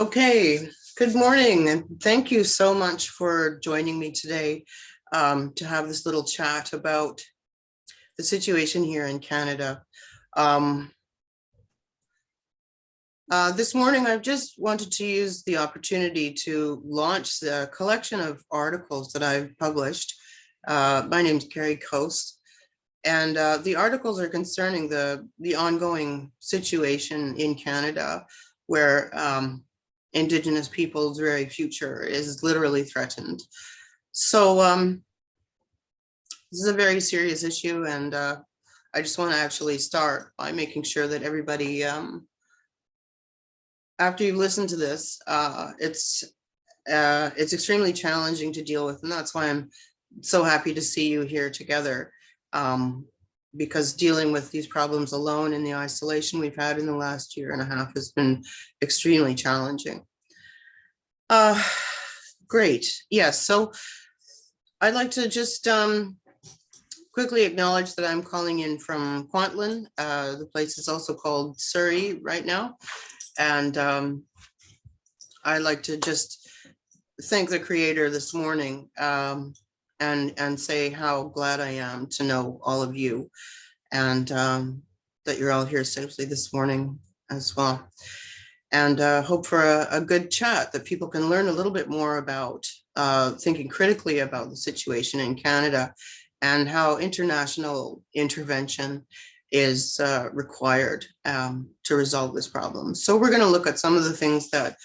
Okay, good morning, and thank you so much for joining me today to have this little chat about the situation here in Canada. This morning, I've just wanted to use the opportunity to launch the collection of articles that I've published. My name's Kerry Coast, and the articles are concerning the ongoing situation in Canada, where Indigenous people's very future is literally threatened. So this is a very serious issue, and I just want to actually start by making sure that everybody, after you've listened to this, it's extremely challenging to deal with, and that's why I'm so happy to see you here together, because dealing with these problems alone in the isolation we've had in the last year and a half has been extremely challenging. Great. Yes. So I'd like to just quickly acknowledge that I'm calling in from Kwantlen. The place is also called Surrey right now. And I'd like to just thank the Creator this morning and say how glad I am to know all of you, and that you're all here safely this morning as well. And hope for a good chat that people can learn a little bit more about thinking critically about the situation in Canada and how international intervention is required to resolve this problem. So we're going to look at some of the things that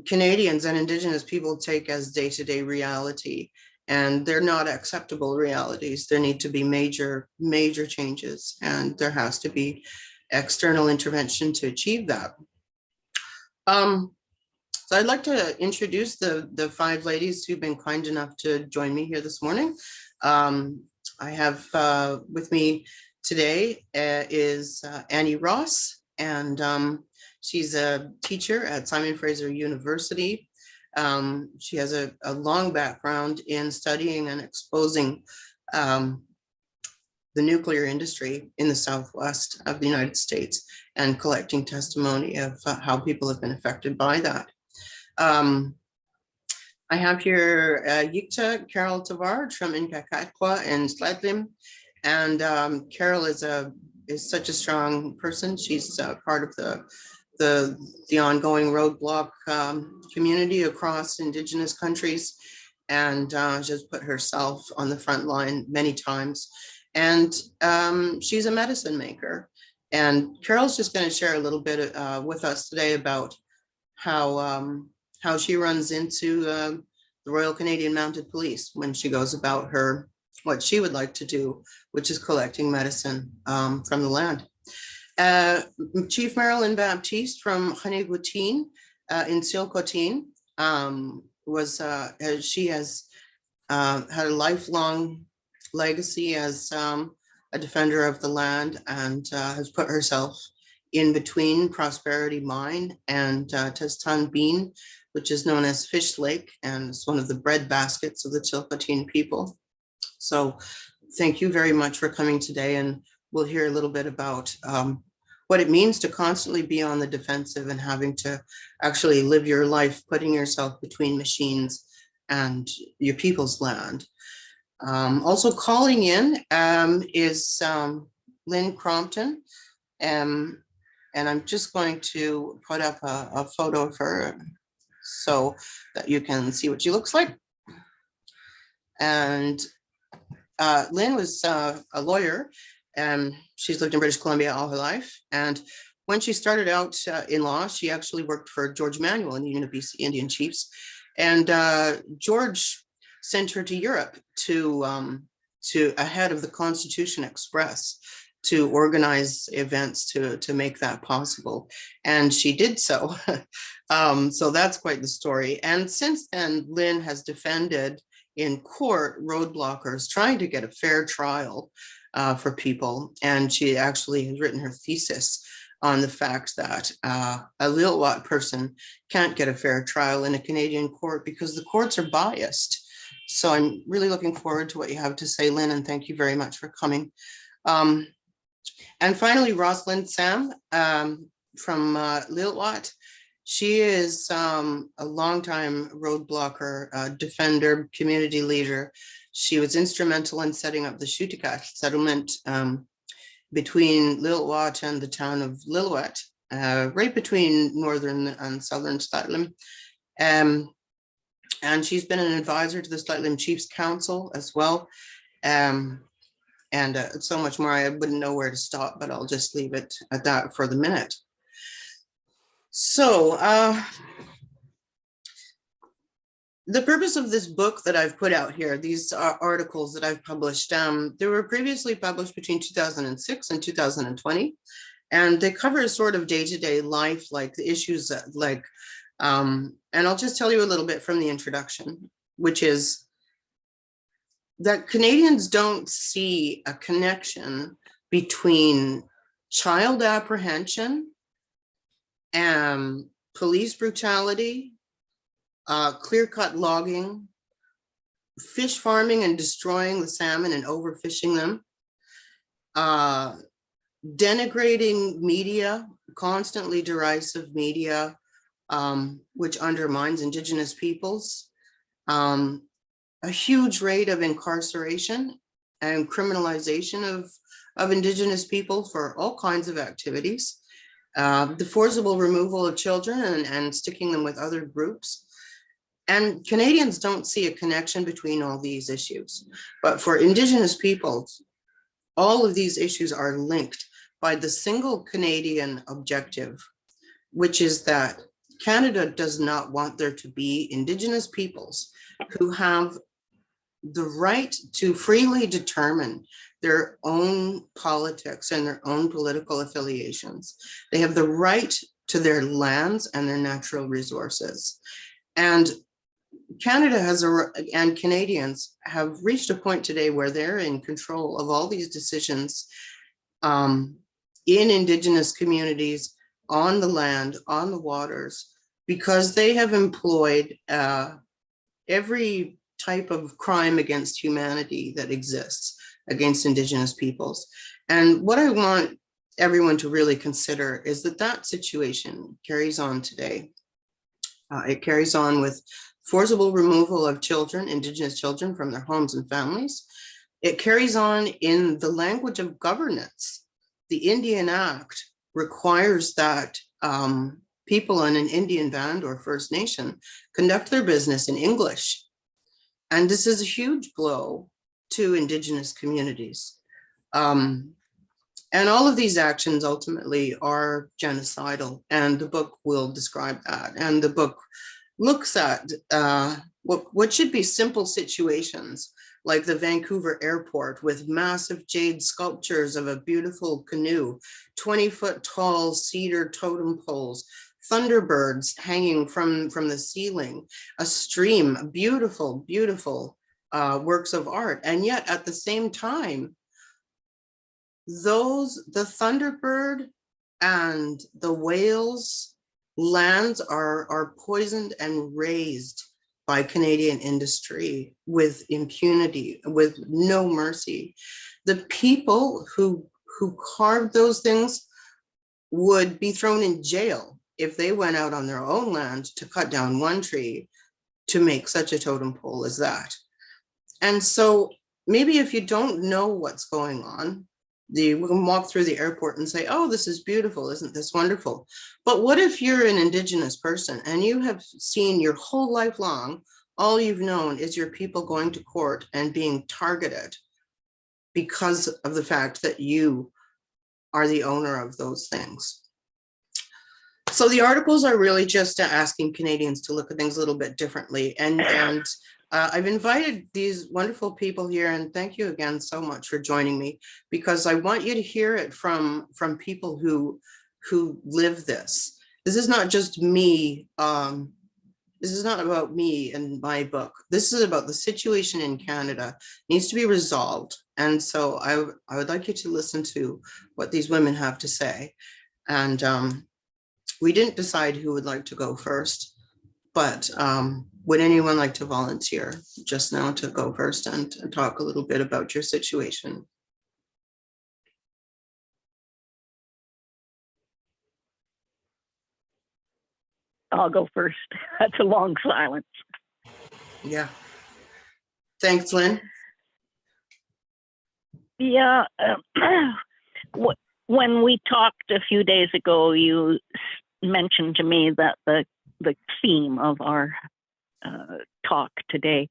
Canadians and Indigenous people take as day-to-day reality, and they're not acceptable realities. There need to be major changes, and there has to be external intervention to achieve that. So I'd like to introduce the five ladies who've been kind enough to join me here this morning. I have with me today is Annie Ross, and she's a teacher at Simon Fraser University. She has a long background in studying and exposing the nuclear industry in the Southwest of the United States and collecting testimony of how people have been affected by that. I have here Yiktsa Carol Thevarge from Kwakwaka'wak and Tsilhqot'in, and Carol is such a strong person. She's part of the ongoing roadblock community across Indigenous countries, and just put herself on the front line many times. And she's a medicine maker. And Carol's just going to share a little bit with us today about how she runs into the Royal Canadian Mounted Police when she goes about what she would like to do, which is collecting medicine from the land. Chief Marilyn Baptiste from Gunargie in Tsilhqot'in she has had a lifelong legacy as a defender of the land, and has put herself in between Prosperity Mine and Tsilhqot'in Bean, which is known as Fish Lake, and it's one of the bread baskets of the Tsilhqot'in people. So thank you very much for coming today, and we'll hear a little bit about what it means to constantly be on the defensive and having to actually live your life putting yourself between machines and your people's land. Also calling in is Lyn Crompton, and I'm just going to put up a photo of her so that you can see what she looks like. And Lyn was a lawyer, and she's lived in British Columbia all her life. And when she started out in law, she actually worked for George Manuel in the Union of BC Indian Chiefs. And George sent her to Europe to ahead of the Constitution Express to organize events to make that possible. And she did so. So that's quite the story. And since then, Lyn has defended in court roadblockers trying to get a fair trial for people. And she actually has written her thesis on the fact that a Lil'wat person can't get a fair trial in a Canadian court because the courts are biased. So I'm really looking forward to what you have to say, Lyn, and thank you very much for coming. And finally, Rosalin Sam from Lil'wat. She is a longtime roadblocker, defender, community leader. She was instrumental in setting up the Tsilhqot'in settlement between Lil'wat and the town of Lil'wat, right between northern and southern Tsilhqot'in. And she's been an advisor to the Tsilhqot'in Chiefs Council as well. And so much more. I wouldn't know where to stop, but I'll just leave it at that for the minute. So the purpose of this book that I've put out here, these articles that I've published, they were previously published between 2006 and 2020, and they cover sort of day-to-day life, like the issues that, like, and I'll just tell you a little bit from the introduction, which is that Canadians don't see a connection between child apprehension, police brutality, clear-cut logging, fish farming and destroying the salmon and overfishing them, denigrating media, constantly derisive media, which undermines Indigenous peoples, a huge rate of incarceration and criminalization of Indigenous people for all kinds of activities, the forcible removal of children and sticking them with other groups. And Canadians don't see a connection between all these issues. But for Indigenous peoples, all of these issues are linked by the single Canadian objective, which is that Canada does not want there to be Indigenous peoples who have the right to freely determine their own politics and their own political affiliations. They have the right to their lands and their natural resources. And Canada and Canadians have reached a point today where they're in control of all these decisions in Indigenous communities, on the land, on the waters, because they have employed every type of crime against humanity that exists against Indigenous peoples. And what I want everyone to really consider is that that situation carries on today. It carries on with forcible removal of children, Indigenous children, from their homes and families. It carries on in the language of governance. The Indian Act requires that people in an Indian band or First Nation conduct their business in English. And this is a huge blow to Indigenous communities. And all of these actions ultimately are genocidal, and the book will describe that. And the book looks at what should be simple situations, like the Vancouver airport with massive jade sculptures of a beautiful canoe, 20-foot tall cedar totem poles, thunderbirds hanging from the ceiling, a stream, beautiful, beautiful works of art. And yet at the same time, the thunderbird and the whales lands are poisoned and raised by Canadian industry with impunity, with no mercy. The people who carved those things would be thrown in jail if they went out on their own land to cut down one tree to make such a totem pole as that. And so maybe if you don't know what's going on, you can walk through the airport and say, oh, this is beautiful, isn't this wonderful? But what if you're an Indigenous person and you have seen your whole life long, all you've known is your people going to court and being targeted because of the fact that you are the owner of those things? So the articles are really just asking Canadians to look at things a little bit differently. And I've invited these wonderful people here, and thank you again so much for joining me, because I want you to hear it from people who live this. This is not just me. This is not about me and my book. This is about the situation in Canada. It needs to be resolved. And so I would like you to listen to what these women have to say. And we didn't decide who would like to go first, but would anyone like to volunteer just now to go first and talk a little bit about your situation? I'll go first. That's a long silence. Yeah. Thanks, Lyn. Yeah. When we talked a few days ago, you mentioned to me that the theme of our talk today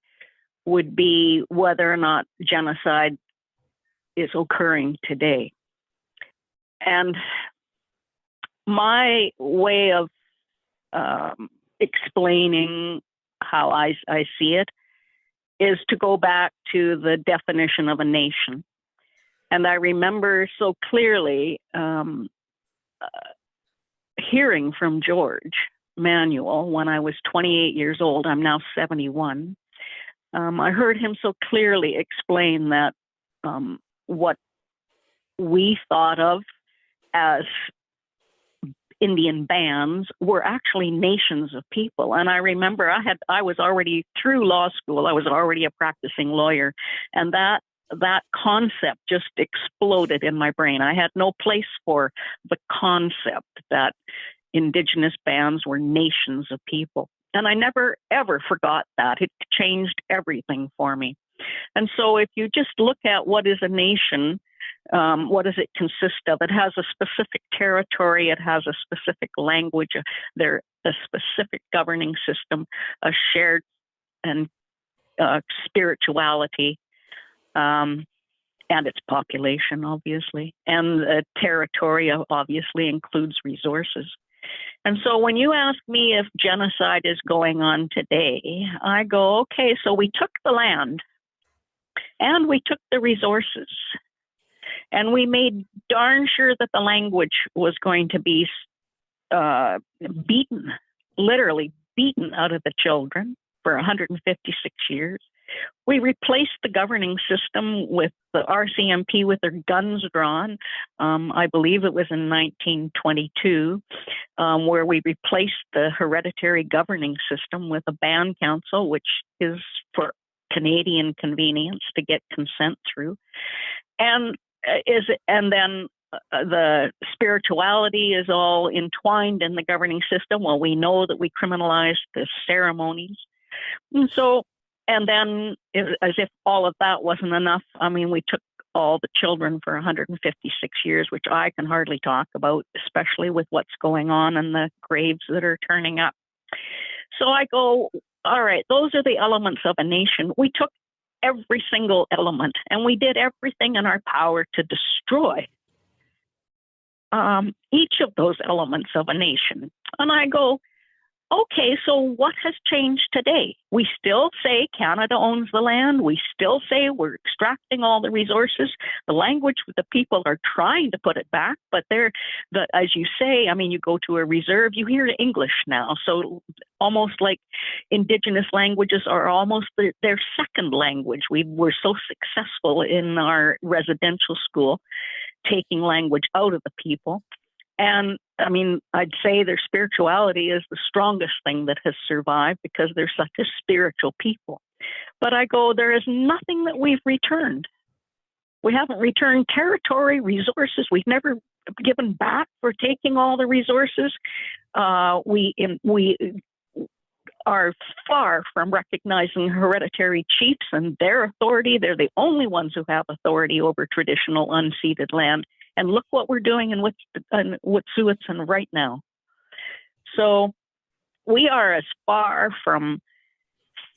would be whether or not genocide is occurring today. And my way of explaining how I see it is to go back to the definition of a nation. And I remember so clearly hearing from George Manuel when I was 28 years old. I'm now 71. I heard him so clearly explain that what we thought of as Indian bands were actually nations of people. And I remember I was already through law school. I was already a practicing lawyer, and that concept just exploded in my brain. I had no place for the concept that indigenous bands were nations of people. And I never, ever forgot that. It changed everything for me. And so if you just look at what is a nation, what does it consist of? It has a specific territory. It has a specific language. There, a specific governing system, a shared and spirituality, and its population, obviously. And the territory obviously includes resources. And so when you ask me if genocide is going on today, I go, okay, so we took the land and we took the resources and we made darn sure that the language was going to be beaten, literally beaten out of the children for 156 years. We replaced the governing system with the RCMP with their guns drawn. I believe it was in 1922, where we replaced the hereditary governing system with a band council, which is for Canadian convenience to get consent through. And then the spirituality is all entwined in the governing system. Well, we know that we criminalized the ceremonies. And then, as if all of that wasn't enough, I mean, we took all the children for 156 years, which I can hardly talk about, especially with what's going on and the graves that are turning up. So I go, all right, those are the elements of a nation. We took every single element and we did everything in our power to destroy each of those elements of a nation. And I go, okay, so what has changed today? We still say Canada owns the land. We still say we're extracting all the resources. The language, the people are trying to put it back, but as you say, I mean, you go to a reserve, you hear English now. So almost like indigenous languages are almost their second language. We were so successful in our residential school, taking language out of the people. And I mean, I'd say their spirituality is the strongest thing that has survived because they're such a spiritual people. But I go, there is nothing that we've returned. We haven't returned territory, resources. We've never given back for taking all the resources. We are far from recognizing hereditary chiefs and their authority. They're the only ones who have authority over traditional unceded land. And look what we're doing in Wet'suwet'en right now. So we are as far from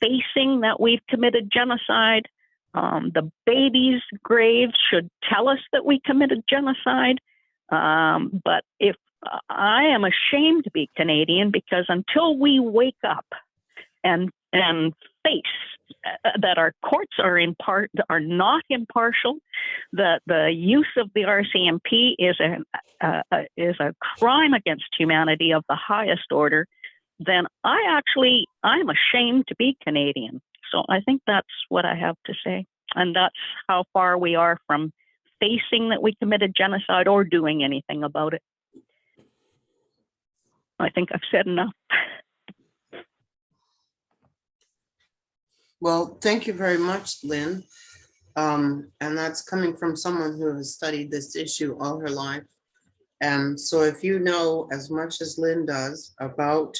facing that we've committed genocide. The babies' graves should tell us that we committed genocide. But if I am ashamed to be Canadian, because until we wake up and face that our courts are not impartial, that the use of the RCMP is a crime against humanity of the highest order, then I'm ashamed to be Canadian. So I think that's what I have to say. And that's how far we are from facing that we committed genocide or doing anything about it. I think I've said enough. Well, thank you very much, Lyn. And that's coming from someone who has studied this issue all her life. And so if you know as much as Lyn does about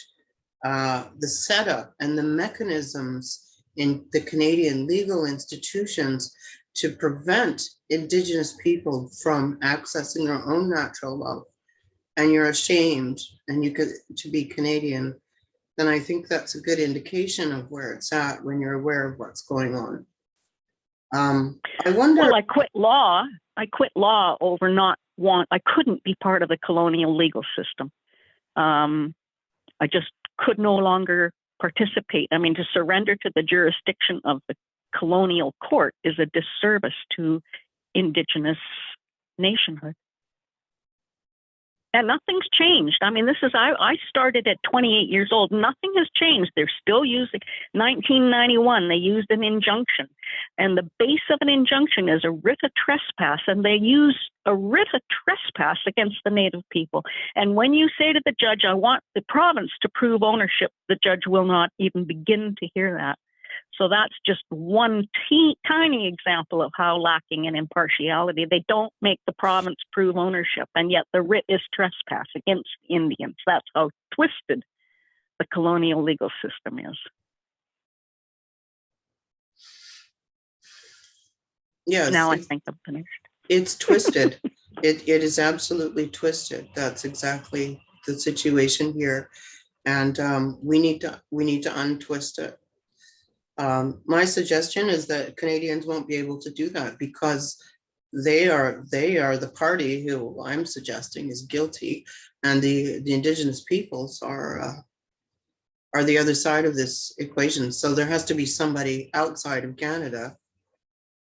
the setup and the mechanisms in the Canadian legal institutions to prevent Indigenous people from accessing their own natural wealth, and you're ashamed and you could to be Canadian, then I think that's a good indication of where it's at when you're aware of what's going on. I wonder. Well, I quit law. I quit law over I couldn't be part of the colonial legal system. I just could no longer participate. I mean, to surrender to the jurisdiction of the colonial court is a disservice to Indigenous nationhood. And nothing's changed. I mean, I started at 28 years old. Nothing has changed. They're still using, 1991, they used an injunction. And the base of an injunction is a writ of trespass. And they use a writ of trespass against the Native people. And when you say to the judge, I want the province to prove ownership, the judge will not even begin to hear that. So that's just one tiny example of how lacking in impartiality. They don't make the province prove ownership, and yet the writ is trespass against Indians. That's how twisted the colonial legal system is. Yes. Now I think I'm finished. It's twisted. It is absolutely twisted. That's exactly the situation here, and we need to untwist it. My suggestion is that Canadians won't be able to do that because they are the party who I'm suggesting is guilty, and the Indigenous peoples are the other side of this equation. So there has to be somebody outside of Canada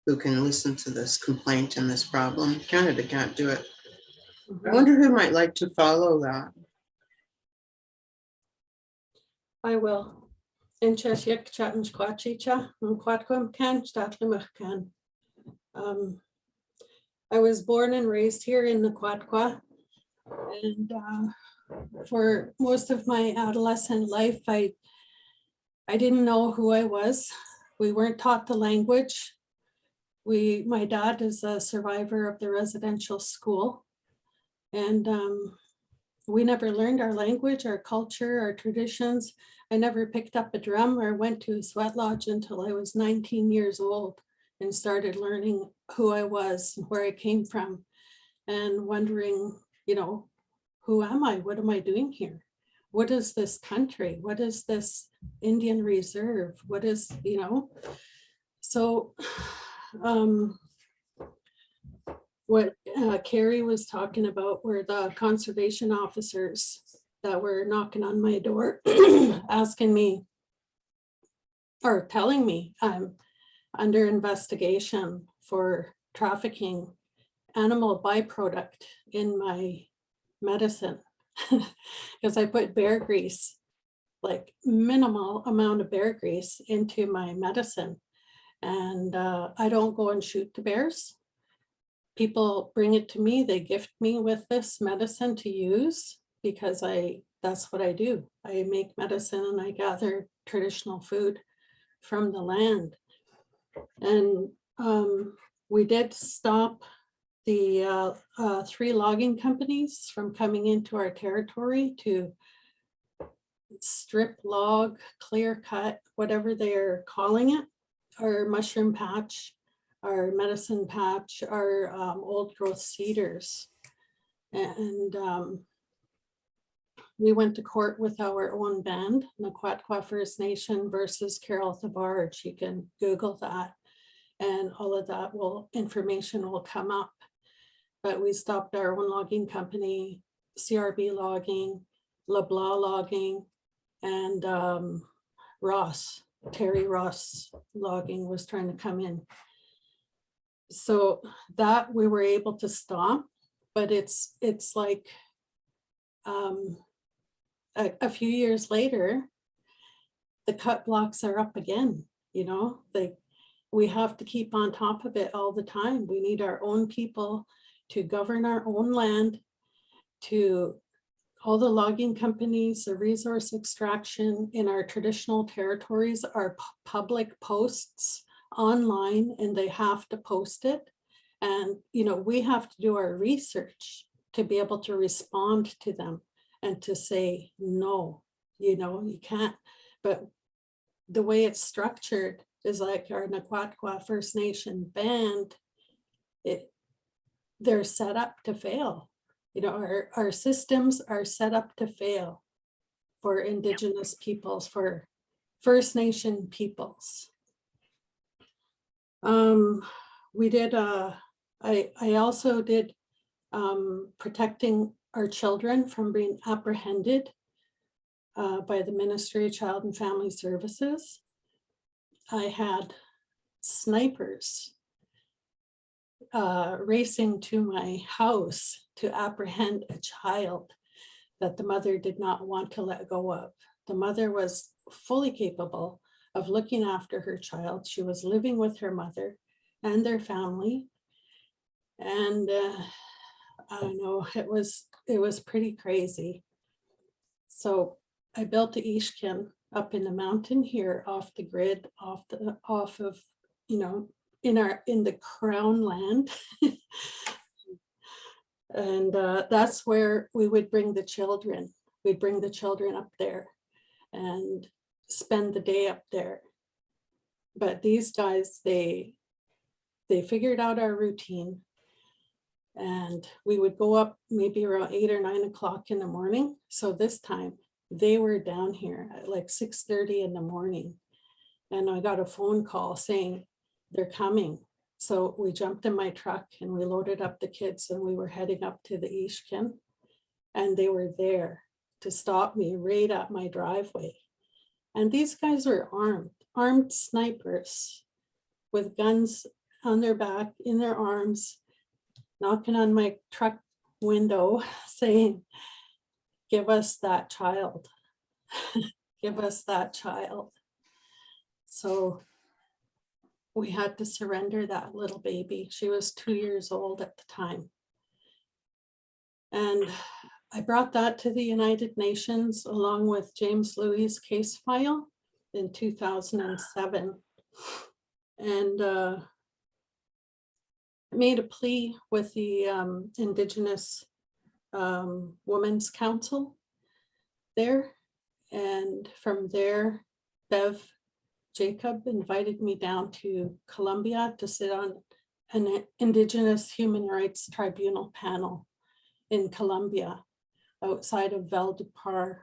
who can listen to this complaint and this problem. Canada can't do it. I wonder who might like to follow that. I will. In Cheshire, Chatting Squatchicha, and Quatquam can, Statlimach can. I was born and raised here in the Quatqua, and for most of my adolescent life, I didn't know who I was. We weren't taught the language. My dad is a survivor of the residential school, and we never learned our language, our culture, our traditions. I never picked up a drum or went to a sweat lodge until I was 19 years old and started learning who I was, where I came from, and wondering, who am I? What am I doing here? What is this country? What is this Indian Reserve? What is, So what Kerry was talking about were the conservation officers that were knocking on my door, asking me or telling me I'm under investigation for trafficking animal byproduct in my medicine because I put bear grease, like minimal amount of bear grease into my medicine. And I don't go and shoot the bears. People bring it to me, they gift me with this medicine to use because that's what I do. I make medicine and I gather traditional food from the land. And we did stop the 3 logging companies from coming into our territory to strip, log, clear cut, whatever they're calling it, our mushroom patch, our medicine patch, our old growth cedars. And we went to court with our own band, Kwakwaka'wak First Nation versus Carol Thevarge. You can Google that and all of that information will come up. But we stopped our own logging company, CRB Logging, LeBlanc Logging, and Terry Ross Logging was trying to come in. So that we were able to stop, but it's like a few years later, the cut blocks are up again. We have to keep on top of it all the time. We need our own people to govern our own land, to all the logging companies, the resource extraction in our traditional territories are public posts online, and they have to post it. And, we have to do our research to be able to respond to them and to say, no, you know, you can't, but the way it's structured is like our Kwakwaka'wak First Nation band, they're set up to fail. You know, our systems are set up to fail for indigenous peoples, for First Nation peoples. We did, I also did protecting our children from being apprehended by the Ministry of Child and Family Services. I had snipers racing to my house to apprehend a child that the mother did not want to let go of. The mother was fully capable of looking after her child. She was living with her mother and their family. And I don't know, it was pretty crazy. So I built the Ishkin up in the mountain here, off the grid, off of, you know, in the crown land. And that's where we would bring the children. We'd bring the children up there and spend the day up there. But these guys, they figured out our routine, and we would go up maybe around 8 or 9 o'clock in the morning. So this time they were down here at like 6:30 in the morning. And I got a phone call saying they're coming. So we jumped in my truck and we loaded up the kids, and we were heading up to the Ishkin, and they were there to stop me right at my driveway. And these guys were armed snipers with guns on their back, in their arms, knocking on my truck window saying, "Give us that child, give us that child." So we had to surrender that little baby. She was 2 years old at the time. And I brought that to the United Nations along with James Louis' case file in 2007. And I made a plea with the Indigenous Women's Council there. And from there, Bev Jacob invited me down to Colombia to sit on an Indigenous Human Rights Tribunal panel in Colombia outside of Valledupar.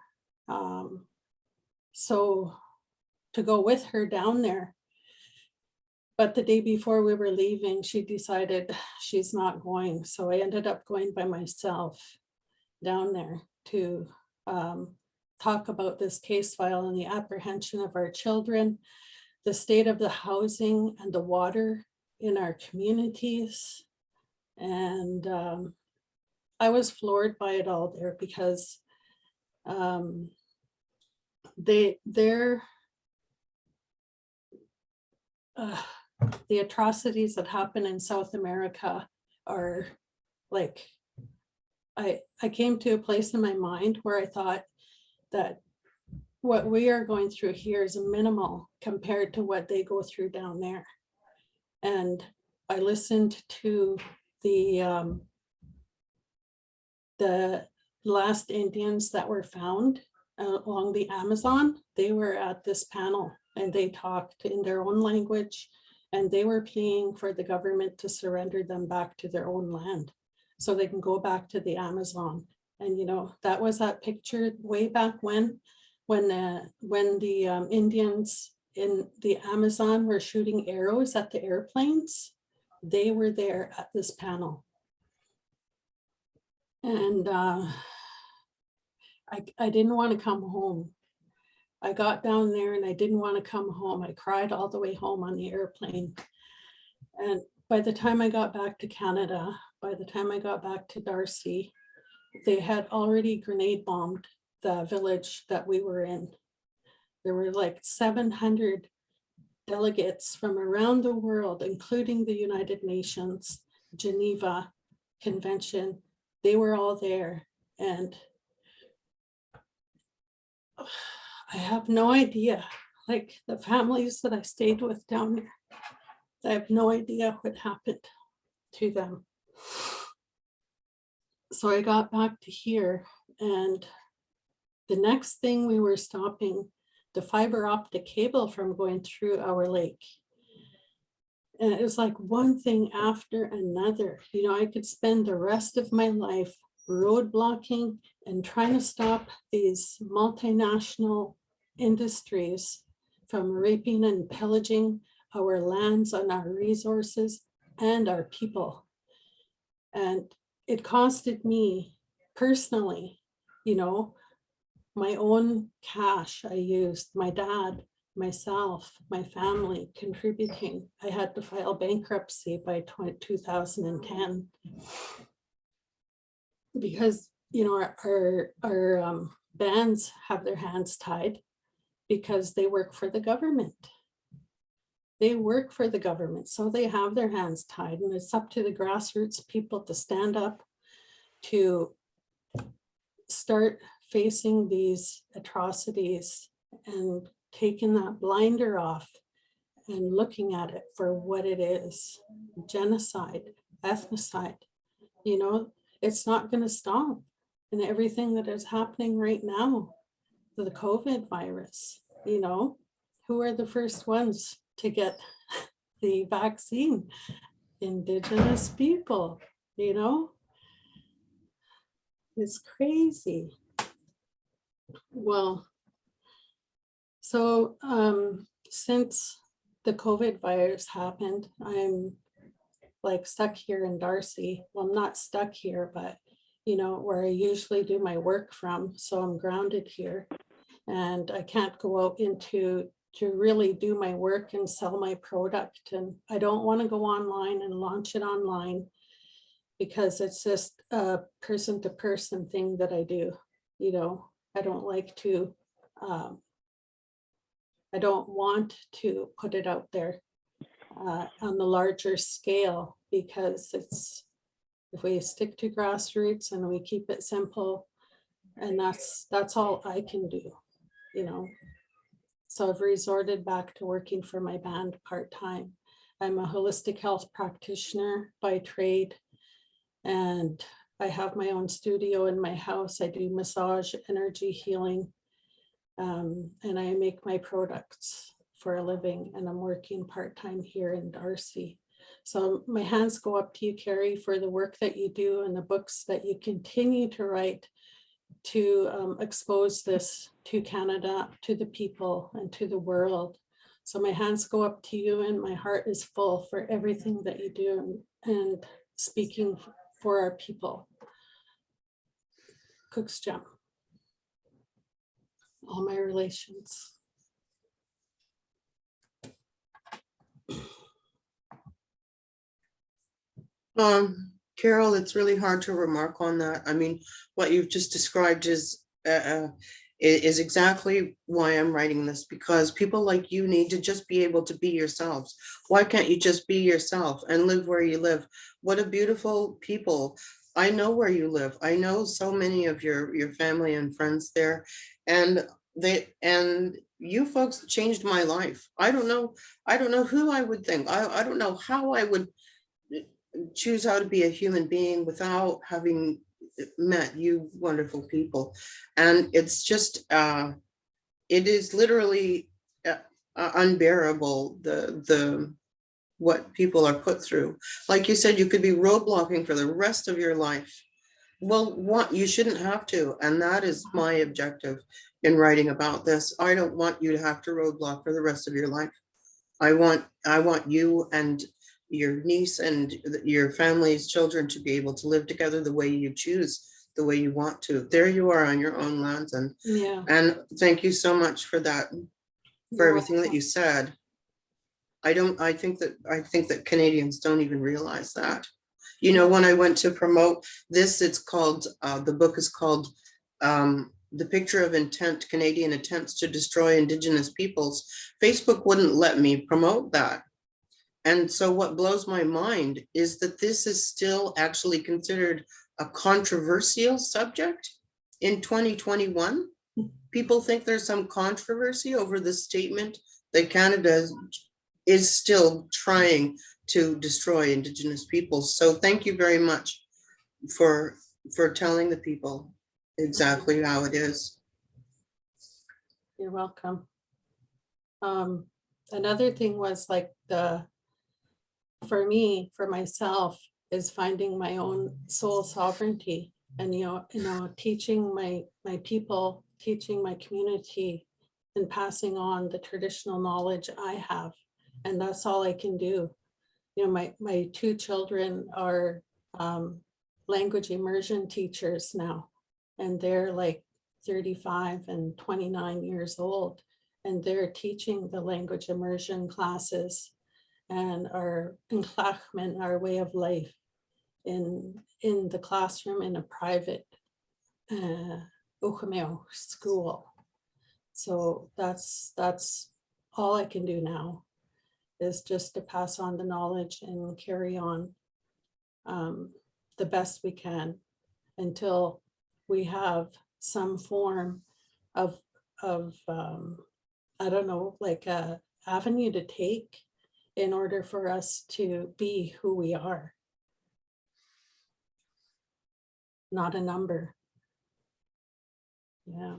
So to go with her down there. But the day before we were leaving, she decided she's not going. So I ended up going by myself down there to talk about this case file and the apprehension of our children, the state of the housing and the water in our communities. And I was floored by it all there, because the atrocities that happen in South America are like, I came to a place in my mind where I thought that what we are going through here is minimal compared to what they go through down there. And I listened to the last Indians that were found along the Amazon. They were at this panel and they talked in their own language, and they were pleading for the government to surrender them back to their own land so they can go back to the Amazon. And you know, that was that picture way back when the Indians in the Amazon were shooting arrows at the airplanes. They were there at this panel. And I didn't want to come home. I got down there and I didn't want to come home. I cried all the way home on the airplane. And by the time I got back to Canada, by the time I got back to Darcy, they had already grenade bombed the village that we were in. There were like 700 delegates from around the world, including the United Nations, Geneva Convention. They were all there. And I have no idea, like the families that I stayed with down there, I have no idea what happened to them. So I got back to here, and the next thing we were stopping the fiber optic cable from going through our lake. And it was like one thing after another. You know, I could spend the rest of my life road blocking and trying to stop these multinational industries from raping and pillaging our lands and our resources and our people. And it costed me personally, you know, my own cash I used, my dad, myself, my family contributing. I had to file bankruptcy by 2010 because, you know, our bands have their hands tied because they work for the government. They work for the government, so they have their hands tied, and it's up to the grassroots people to stand up to start facing these atrocities and taking that blinder off and looking at it for what it is: genocide, ethnocide. You know, it's not going to stop. And everything that is happening right now, the COVID virus, you know, who are the first ones to get the vaccine? Indigenous people, you know? It's crazy. Well, so since the COVID virus happened, I'm like stuck here in Darcy. Well, I'm not stuck here, but you know, where I usually do my work from. So I'm grounded here and I can't go out to really do my work and sell my product. And I don't want to go online and launch it online because it's just a person to person thing that I do. You know, I don't like to, I don't want to put it out there on the larger scale, because it's, if we stick to grassroots and we keep it simple, and that's all I can do, you know. So I've resorted back to working for my band part-time. I'm a holistic health practitioner by trade, and I have my own studio in my house. I do massage, energy healing, and I make my products for a living, and I'm working part-time here in Darcy. So my hands go up to you, Kerry, for the work that you do and the books that you continue to write to expose this to Canada, to the people, and to the world. So my hands go up to you, and my heart is full for everything that you do and speaking for our people. Cook's Gem. All my relations. Carol, it's really hard to remark on that. I mean, what you've just described is exactly why I'm writing this, because people like you need to just be able to be yourselves. Why can't you just be yourself and live where you live? What a beautiful people. I know where you live. I know so many of your family and friends there, and you folks changed my life. I don't know who I would think. I don't know how I would choose how to be a human being without having met you wonderful people. And it's just it is literally unbearable, the what people are put through. Like you said, you could be roadblocking for the rest of your life. Well, what, you shouldn't have to, and that is my objective in writing about this. I don't want you to have to roadblock for the rest of your life. I want you and your niece and your family's children to be able to live together the way you choose, the way you want to. There you are on your own lands, and Yeah. And thank you so much for that, for everything that you said. I think that Canadians don't even realize that. You know, when I went to promote this, it's called, the book is called The Picture of Intent, Canadian Attempts to Destroy Indigenous Peoples. Facebook wouldn't let me promote that. And so what blows my mind is that this is still actually considered a controversial subject in 2021. People think there's some controversy over the statement that Canada is still trying to destroy Indigenous peoples. So thank you very much for telling the people exactly how it is. You're welcome. Another thing was like for me, for myself, is finding my own soul sovereignty and, teaching my people, teaching my community and passing on the traditional knowledge I have. And that's all I can do. My two children are language immersion teachers now, and they're like 35 and 29 years old, and they're teaching the language immersion classes and our Nklachman, our way of life in the classroom in a private Uchameo school. So that's all I can do now, is just to pass on the knowledge and carry on the best we can until we have some form of I don't know, like a avenue to take in order for us to be who we are, not a number. Yeah.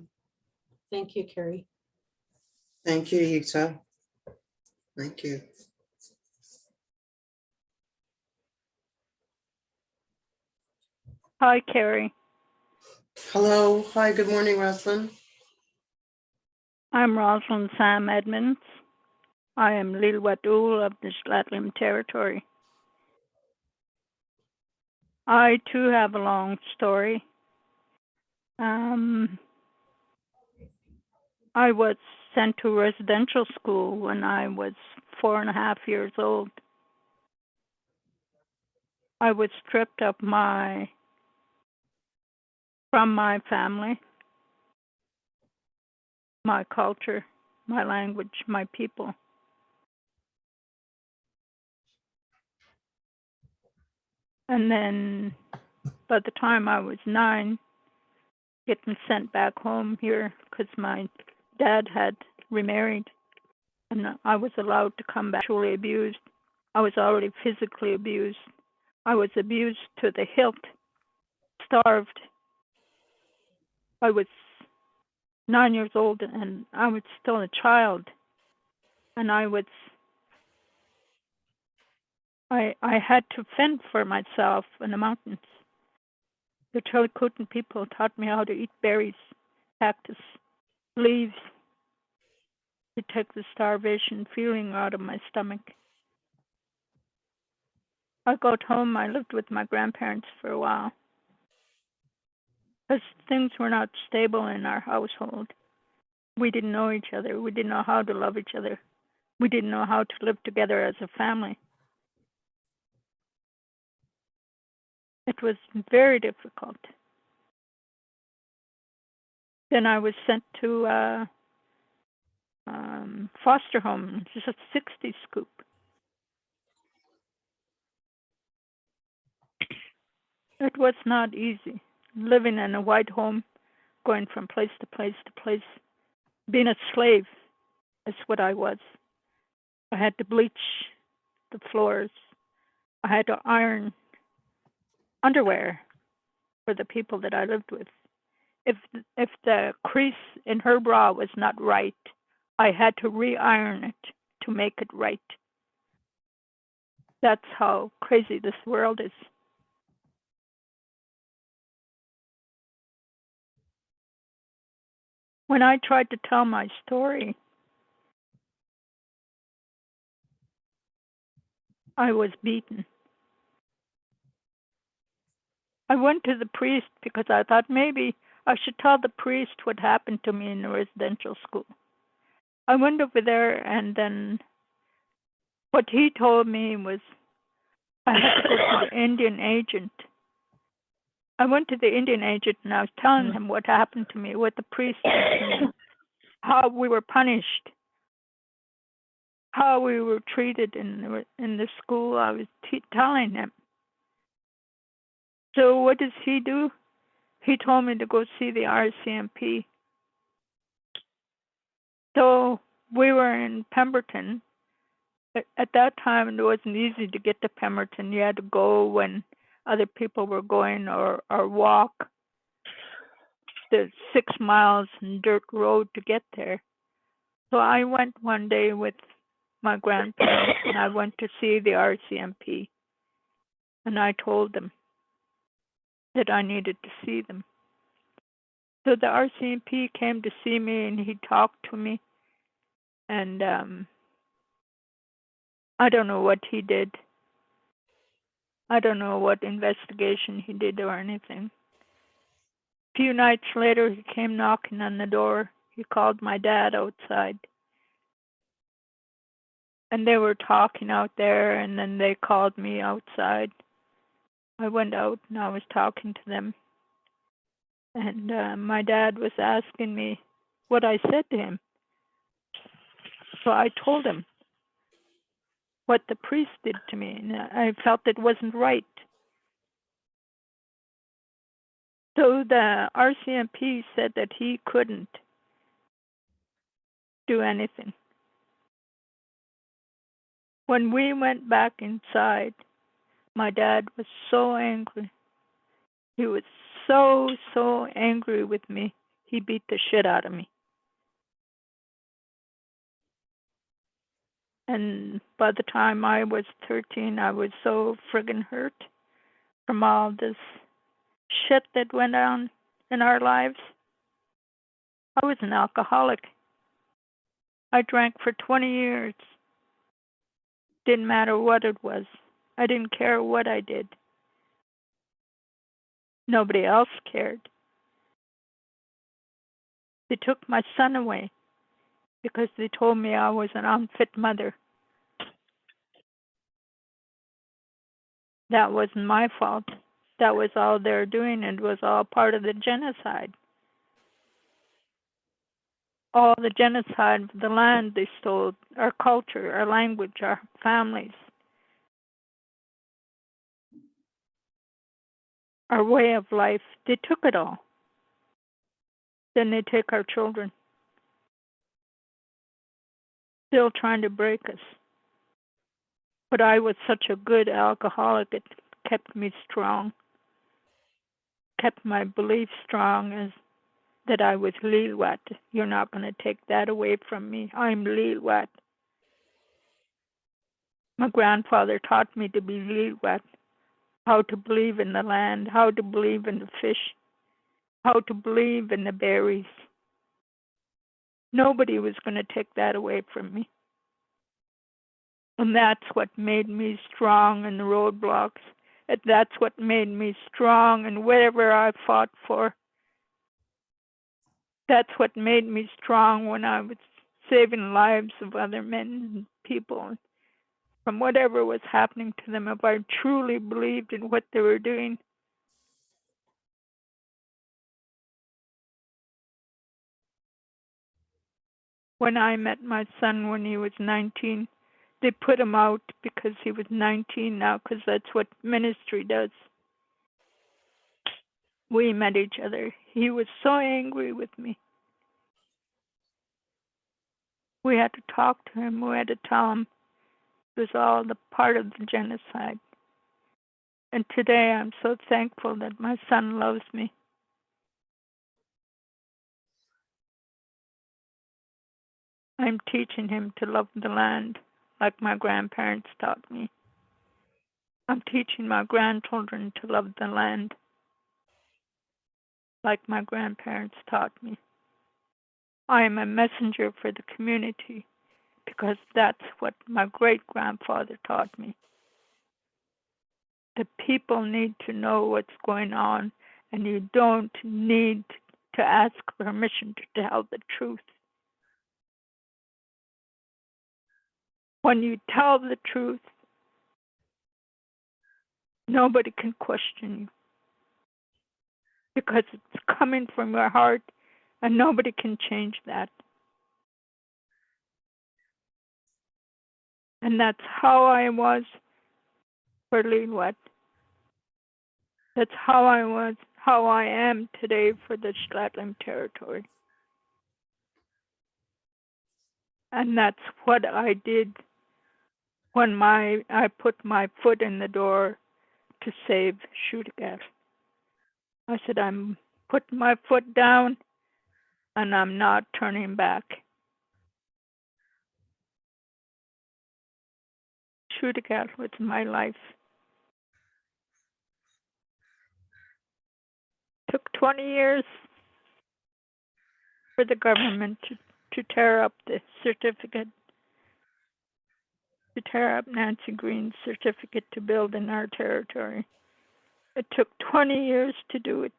Thank you, Kerry. Thank you, Yiktsa. Thank you. Hi, Kerry. Hello. Hi, good morning, Rosalin. I'm Rosalin Sam Edmonds. I am Lil'wat of the Tsilhqot'in territory. I too have a long story. I was sent to residential school when I was 4.5 years old. I was stripped of from my family, my culture, my language, my people. And then by the time I was 9, getting sent back home here because my dad had remarried, and I was allowed to come back. Actually abused. I was already physically abused. I was abused to the hilt, starved. I was 9 years old and I was still a child, and I had to fend for myself in the mountains. The Tsilhqot'in people taught me how to eat berries, cactus, leaves, to take the starvation feeling out of my stomach. I got home, I lived with my grandparents for a while, because things were not stable in our household. We didn't know each other. We didn't know how to love each other. We didn't know how to live together as a family. It was very difficult. Then I was sent to foster home, just a 60 scoop. It was not easy, living in a white home, going from place to place to place. Being a slave is what I was. I had to bleach the floors. I had to iron underwear for the people that I lived with. If the crease in her bra was not right, I had to re-iron it to make it right. That's how crazy this world is. When I tried to tell my story, I was beaten. I went to the priest because I thought maybe I should tell the priest what happened to me in the residential school. I went over there, and then what he told me was I had to go to the Indian agent. I went to the Indian agent and I was telling him what happened to me, what the priest said to me, how we were punished, how we were treated in the school. I was telling him. So what does he do? He told me to go see the RCMP. So we were in Pemberton. At that time, it wasn't easy to get to Pemberton. You had to go when other people were going, or walk the 6 miles in dirt road to get there. So I went one day with my grandparents and I went to see the RCMP. And I told them that I needed to see them. So the RCMP came to see me and he talked to me. And I don't know what he did. I don't know what investigation he did or anything. A few nights later, he came knocking on the door. He called my dad outside. And they were talking out there, and then they called me outside. I went out and I was talking to them. And my dad was asking me what I said to him. So I told him what the priest did to me, and I felt it wasn't right. So the RCMP said that he couldn't do anything. When we went back inside, my dad was so angry. He was so angry with me. He beat the shit out of me. And by the time I was 13, I was so friggin' hurt from all this shit that went on in our lives. I was an alcoholic. I drank for 20 years. Didn't matter what it was. I didn't care what I did. Nobody else cared. They took my son away because they told me I was an unfit mother. That wasn't my fault. That was all they're doing, and it was all part of the genocide. All the genocide of the land they stole, our culture, our language, our families, our way of life. They took it all. Then they take our children. Still trying to break us. But I was such a good alcoholic, it kept me strong. Kept my belief strong as that I was Lil'wat. You're not going to take that away from me. I'm Lil'wat. My grandfather taught me to be Lil'wat, how to believe in the land, how to believe in the fish, how to believe in the berries. Nobody was going to take that away from me. And that's what made me strong in the roadblocks. And that's what made me strong in whatever I fought for. That's what made me strong when I was saving lives of other men and people from whatever was happening to them. If I truly believed in what they were doing, when I met my son when he was 19, they put him out because he was 19 now, because that's what ministry does. We met each other. He was so angry with me. We had to talk to him. We had to tell him it was all the part of the genocide. And today I'm so thankful that my son loves me. I'm teaching him to love the land like my grandparents taught me. I'm teaching my grandchildren to love the land like my grandparents taught me. I am a messenger for the community because that's what my great-grandfather taught me. The people need to know what's going on, and you don't need to ask permission to tell the truth. When you tell the truth, nobody can question you because it's coming from your heart, and nobody can change that. And that's how I was for Lil'wat. That's how I was, how I am today for the Tsilhqot'in territory. And that's what I did when I put my foot in the door to save Tsilhqot'in. I said, I'm putting my foot down and I'm not turning back. Tsilhqot'in with my life. Took 20 years for the government to tear up the certificate, to tear up Nancy Green's certificate to build in our territory. It took 20 years to do it.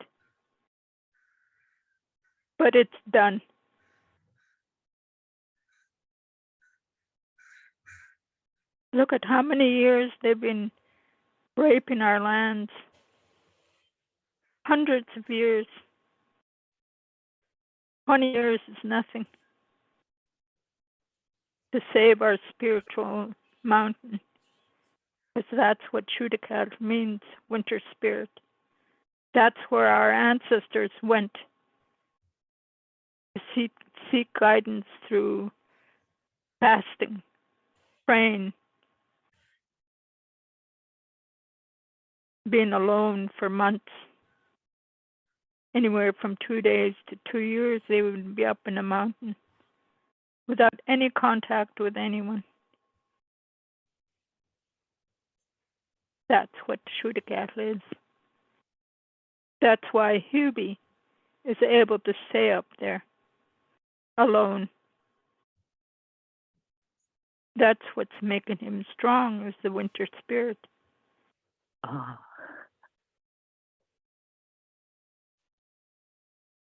But it's done. Look at how many years they've been raping our lands. Hundreds of years. 20 years is nothing to save our spiritual mountain. Because that's what Tsilhqot'in means, winter spirit. That's where our ancestors went to seek guidance through fasting, praying, being alone for months. Anywhere from 2 days to 2 years, they would be up in a mountain without any contact with anyone. That's what Tsilhqot'in is. That's why Hubie is able to stay up there alone. That's what's making him strong, is the winter spirit.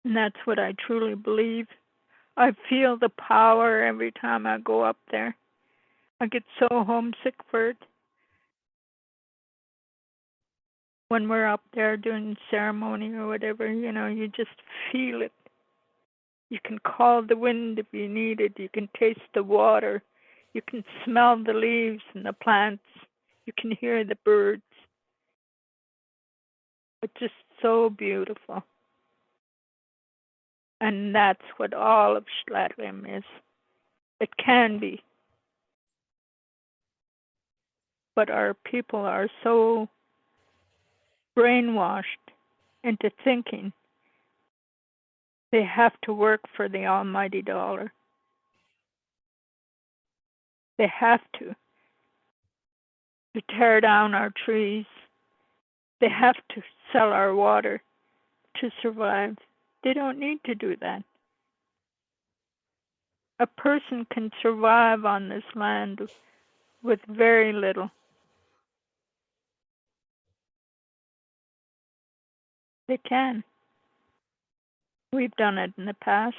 And that's what I truly believe. I feel the power every time I go up there. I get so homesick for it. When we're up there doing ceremony or whatever, you just feel it. You can call the wind if you need it. You can taste the water. You can smell the leaves and the plants. You can hear the birds. It's just so beautiful. And that's what all of Tsilhqot'in is. It can be. But our people are so brainwashed into thinking they have to work for the almighty dollar. They have to tear down our trees. They have to sell our water to survive. They don't need to do that. A person can survive on this land with very little. They can. We've done it in the past.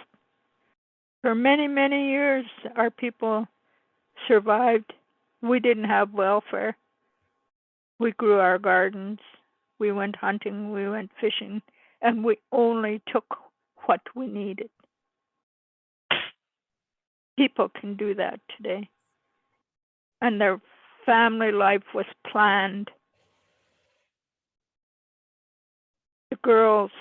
For many, many years, our people survived. We didn't have welfare. We grew our gardens. We went hunting. We went fishing. And we only took what we needed. People can do that today. And their family life was planned. The girls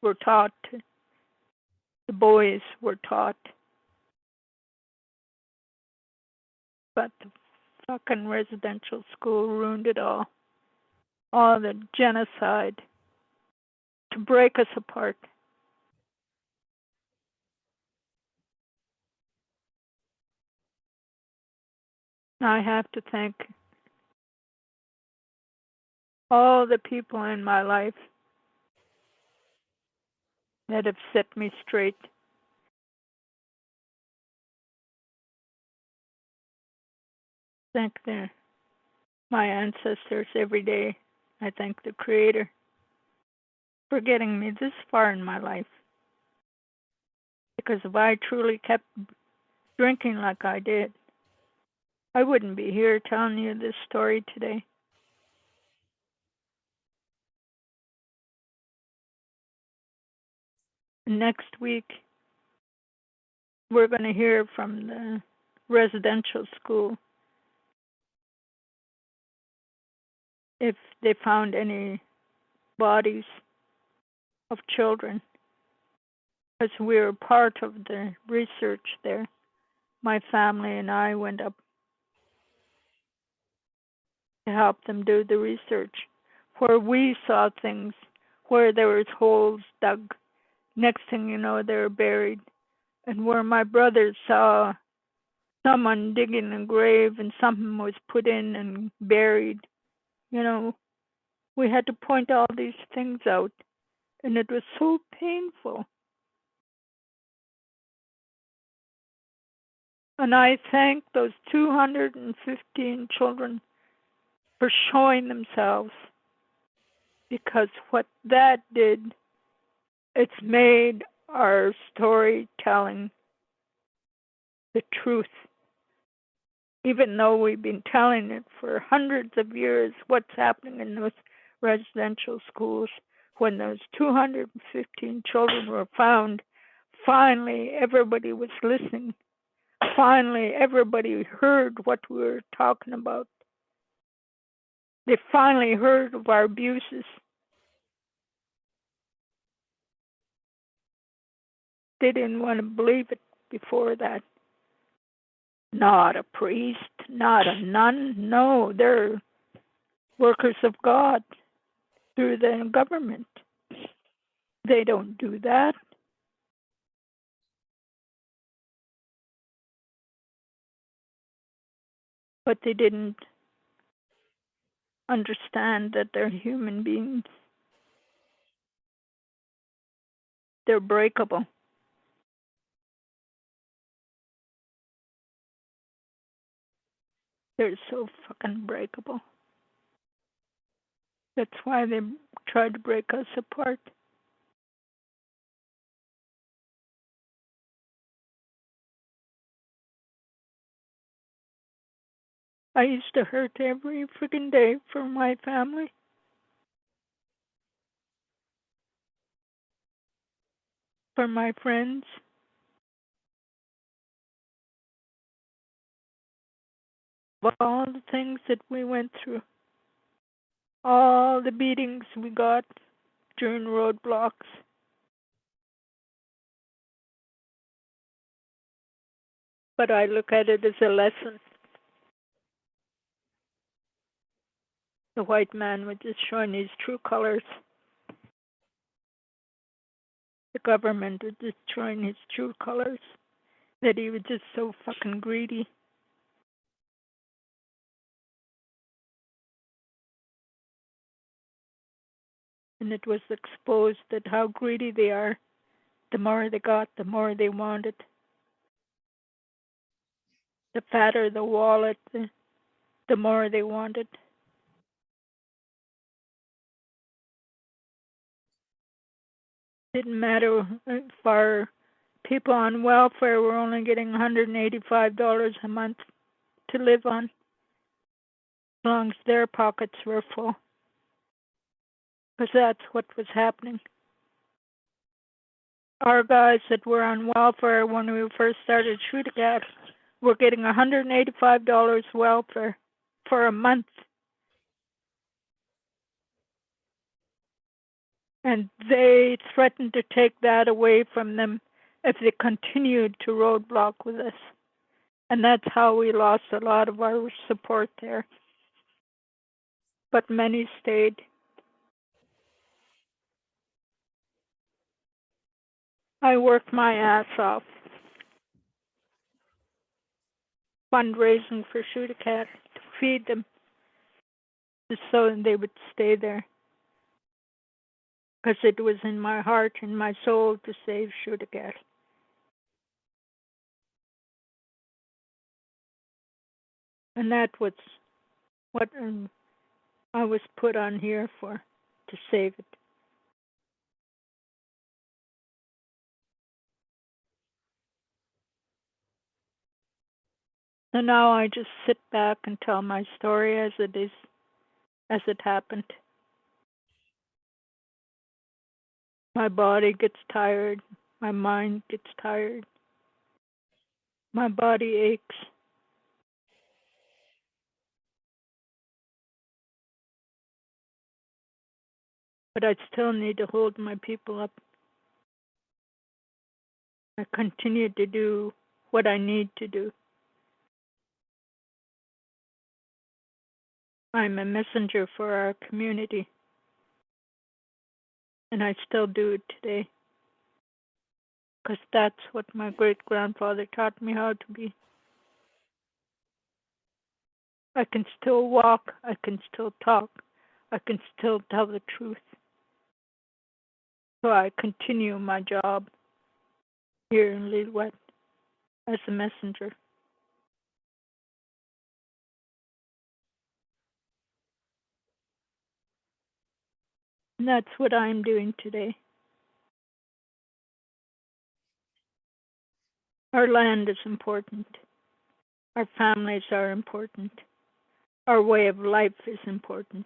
were taught. The boys were taught. But the fucking residential school ruined it all. All the genocide to break us apart. I have to thank all the people in my life that have set me straight. Thank my ancestors every day. I thank the Creator for getting me this far in my life. Because if I truly kept drinking like I did, I wouldn't be here telling you this story today. Next week, we're going to hear from the residential school if they found any bodies of children, because we were part of the research there. My family and I went up to help them do the research, where we saw things, where there was holes dug. Next thing you know, they were buried. And where my brother saw someone digging a grave and something was put in and buried. You know, we had to point all these things out, and it was so painful. And I thank those 215 children for showing themselves, because what that did, it's made our storytelling the truth. Even though we've been telling it for hundreds of years, what's happening in those residential schools, when those 215 children were found, finally everybody was listening. Finally everybody heard what we were talking about. They finally heard of our abuses. They didn't want to believe it before that. Not a priest, not a nun. No, they're workers of God through the government. They don't do that. But they didn't understand that they're human beings. They're breakable. They're so fucking breakable. That's why they tried to break us apart. I used to hurt every freaking day for my family. For my friends. All the things that we went through. All the beatings we got during roadblocks. But I look at it as a lesson. The white man was just showing his true colors. The government was just showing his true colors. That he was just so fucking greedy. And it was exposed that how greedy they are. The more they got, the more they wanted. The fatter the wallet, the more they wanted. Didn't matter if our people on welfare were only getting $185 a month to live on, as long as their pockets were full. Because that's what was happening. Our guys that were on welfare when we first started Tsilhqot'in were getting $185 welfare for a month. And they threatened to take that away from them if they continued to roadblock with us. And that's how we lost a lot of our support there. But many stayed. I worked my ass off fundraising for Tsilhqot'in to feed them, just so they would stay there. Because it was in my heart and my soul to save Tsilhqot'in. And that was what I was put on here for, to save it. So now I just sit back and tell my story as it is, as it happened. My body gets tired. My mind gets tired. My body aches. But I still need to hold my people up. I continue to do what I need to do. I'm a messenger for our community. And I still do it today. Because that's what my great-grandfather taught me how to be. I can still walk, I can still talk, I can still tell the truth. So I continue my job here in Lil'wat as a messenger. And that's what I'm doing today. Our land is important. Our families are important. Our way of life is important.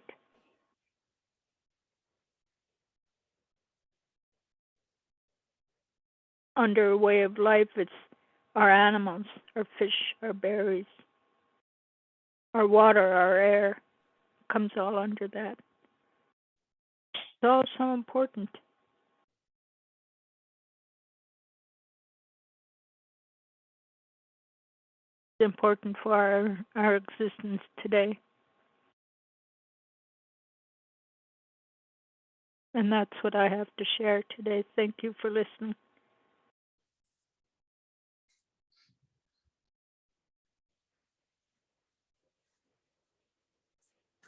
Under a way of life, it's our animals, our fish, our berries, our water, our air, comes all under that. It's all so important. It's important for our existence today. And that's what I have to share today. Thank you for listening.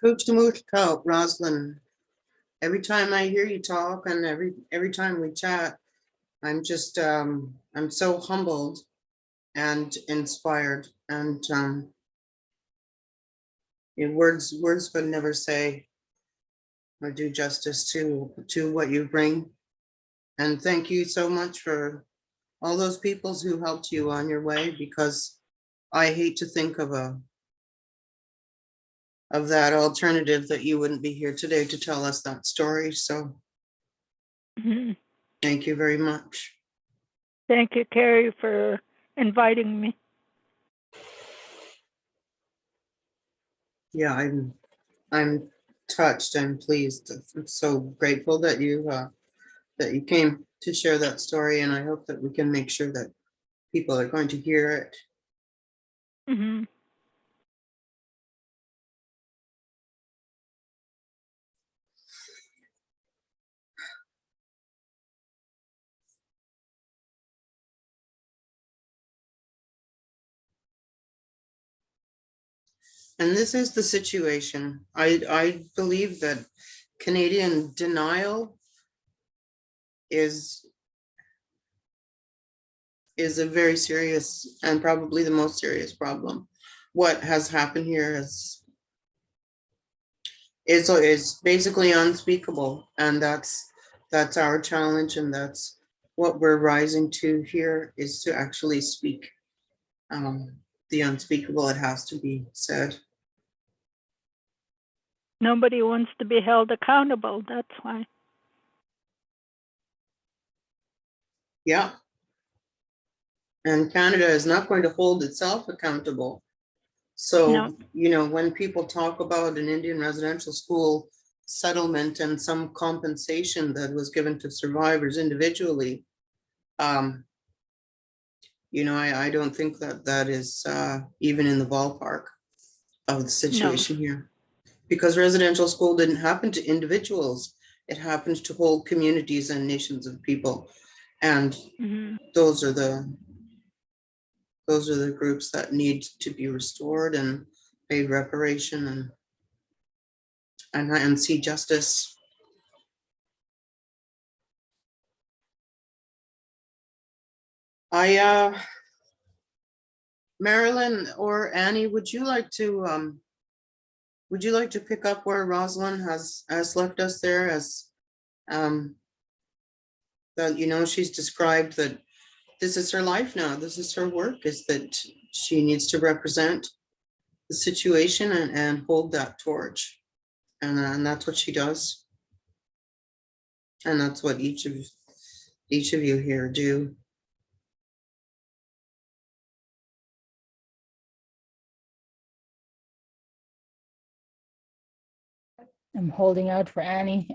Rosalin. Every time I hear you talk and every time we chat, I'm just I'm so humbled and inspired, and words could never say or do justice to what you bring. And thank you so much for all those people who helped you on your way, because I hate to think of that alternative that you wouldn't be here today to tell us that story. So thank you very much. Thank you, Kerry, for inviting me. Yeah, I'm touched. I'm pleased. I'm so grateful that you came to share that story, and I hope that we can make sure that people are going to hear it. Mm-hmm. And this is the situation. I believe that Canadian denial is a very serious and probably the most serious problem. What has happened here is basically unspeakable, and that's our challenge, and that's what we're rising to here, is to actually speak the unspeakable. It has to be said. Nobody wants to be held accountable, that's why. Yeah. And Canada is not going to hold itself accountable. So, No. you know, when people talk about an Indian residential school settlement and some compensation that was given to survivors individually, you know, I don't think that is even in the ballpark of the situation here. Because residential school didn't happen to individuals. It happened to whole communities and nations of people. And those are the groups that need to be restored and paid reparation and see justice. Marilyn or Annie, would you like to pick up where Rosalin has left us there, as that, you know, she's described that this is her life now, this is her work, is that she needs to represent the situation and hold that torch, and that's what she does, and that's what each of you here do. I'm holding out for Annie.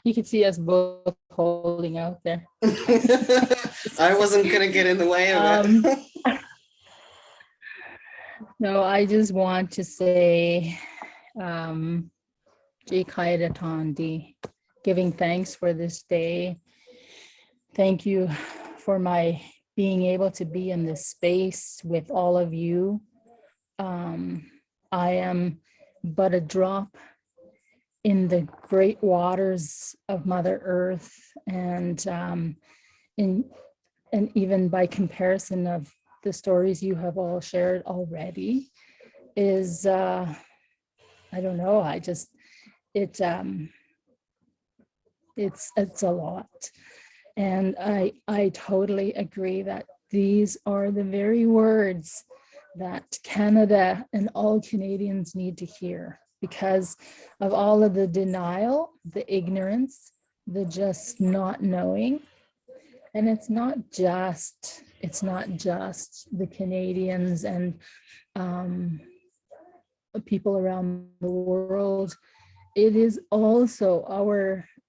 You can see us both holding out there. I wasn't gonna get in the way of it. No, I just want to say, Tsilhqot'in, giving thanks for this day. Thank you for my being able to be in this space with all of you. I am but a drop in the great waters of Mother Earth, and even by comparison of the stories you have all shared already is, I don't know, it's a lot. And I totally agree that these are the very words that Canada and all Canadians need to hear, because of all of the denial, the ignorance, the just not knowing. And it's not just the Canadians and people around the world. It is also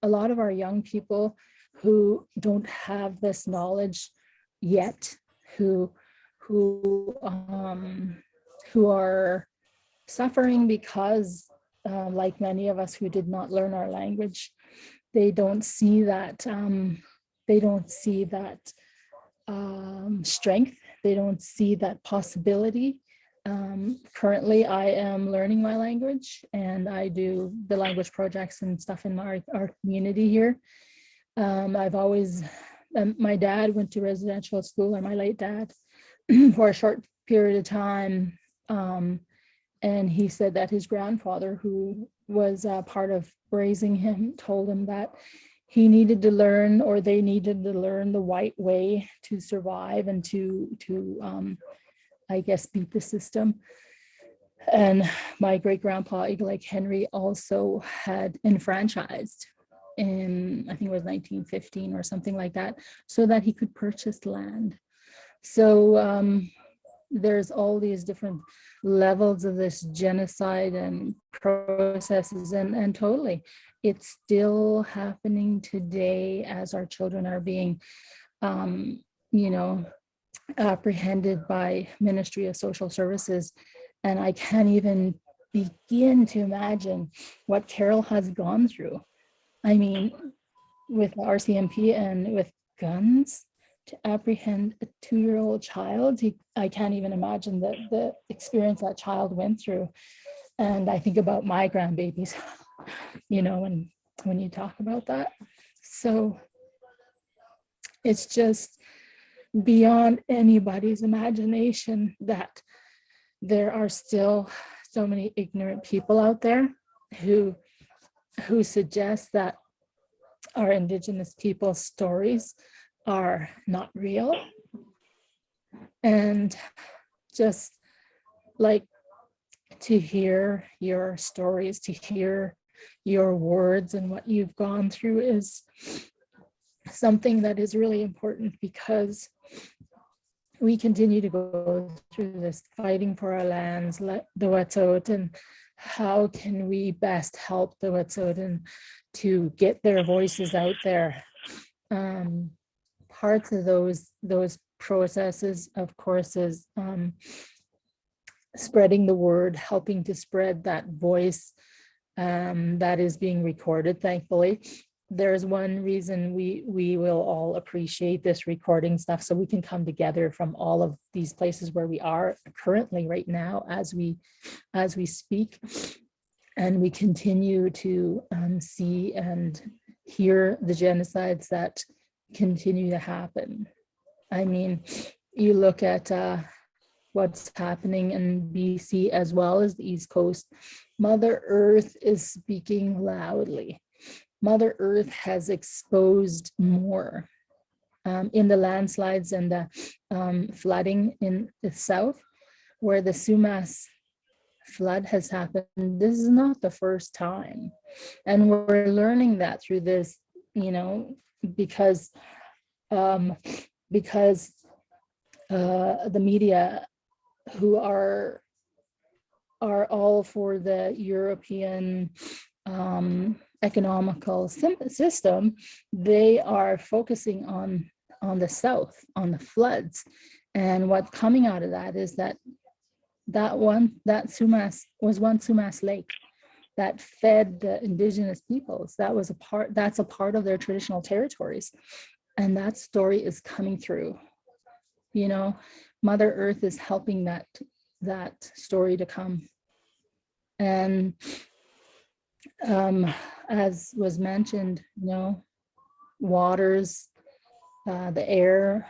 a lot of our young people who don't have this knowledge yet, who are suffering because, like many of us who did not learn our language, they don't see that strength. They don't see that possibility. Currently, I am learning my language, and I do the language projects and stuff in our community here. I've always, my dad went to residential school, or my late dad, for a short period of time. And he said that his grandfather, who was part of raising him, told him that he needed to learn, or they needed to learn, the white way to survive and to I guess, beat the system. And my great grandpa, Eagle Henry, also had enfranchised in, I think it was 1915 or something like that, so that he could purchase land. So there's all these different levels of this genocide and processes, and totally, it's still happening today as our children are being, apprehended by Ministry of Social Services. And I can't even begin to imagine what Carol has gone through. I mean, with RCMP and with guns, to apprehend a 2-year-old child, I can't even imagine the experience that child went through. And I think about my grandbabies, when you talk about that. So it's just beyond anybody's imagination that there are still so many ignorant people out there who suggest that our Indigenous people's stories are not real. And just like to hear your stories, to hear your words and what you've gone through is something that is really important, because we continue to go through this fighting for our lands, the Wet'suwet'en. How can we best help the Wet'suwet'en to get their voices out there? Parts of those processes, of course, is spreading the word, helping to spread that voice that is being recorded, thankfully. There's one reason we will all appreciate this recording stuff, so we can come together from all of these places where we are currently right now as we speak, and we continue to see and hear the genocides that continue to happen. I mean, you look at what's happening in BC as well as the East Coast. Mother Earth is speaking loudly. Mother Earth has exposed more in the landslides and the flooding in the south, where the Sumas flood has happened. This is not the first time. And we're learning that through this, because the media, who are all for the European economical system, they are focusing on the south, on the floods. And what's coming out of that is that Sumas was one Sumas lake that fed the Indigenous peoples. That's a part of their traditional territories. And that story is coming through. you know, Mother Earth is helping that story to come. And as was mentioned, you know, waters, the air,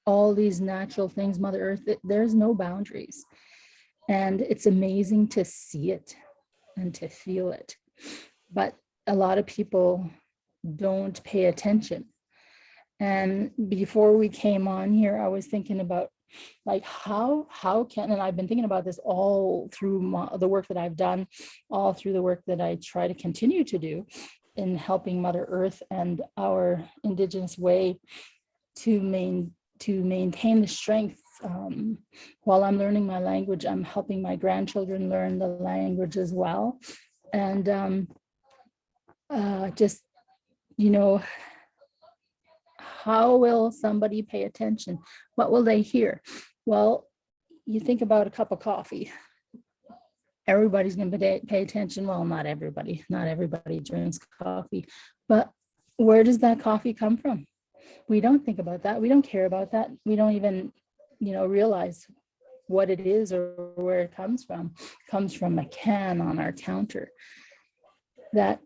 all these natural things, Mother Earth, there's no boundaries. And it's amazing to see it and to feel it. But a lot of people don't pay attention. And before we came on here, I was thinking about like how can, and I've been thinking about this all through the work that I've done, all through the work that I try to continue to do in helping Mother Earth and our Indigenous way to maintain the strength. While I'm learning my language, I'm helping my grandchildren learn the language as well. And just, you know, how will somebody pay attention? What will they hear? Well, you think about a cup of coffee. Everybody's going to pay attention. Well, not everybody drinks coffee, but where does that coffee come from? We don't think about that. We don't care about that. We don't even, you know, realize what it is or where it comes from. It comes from a can on our counter. That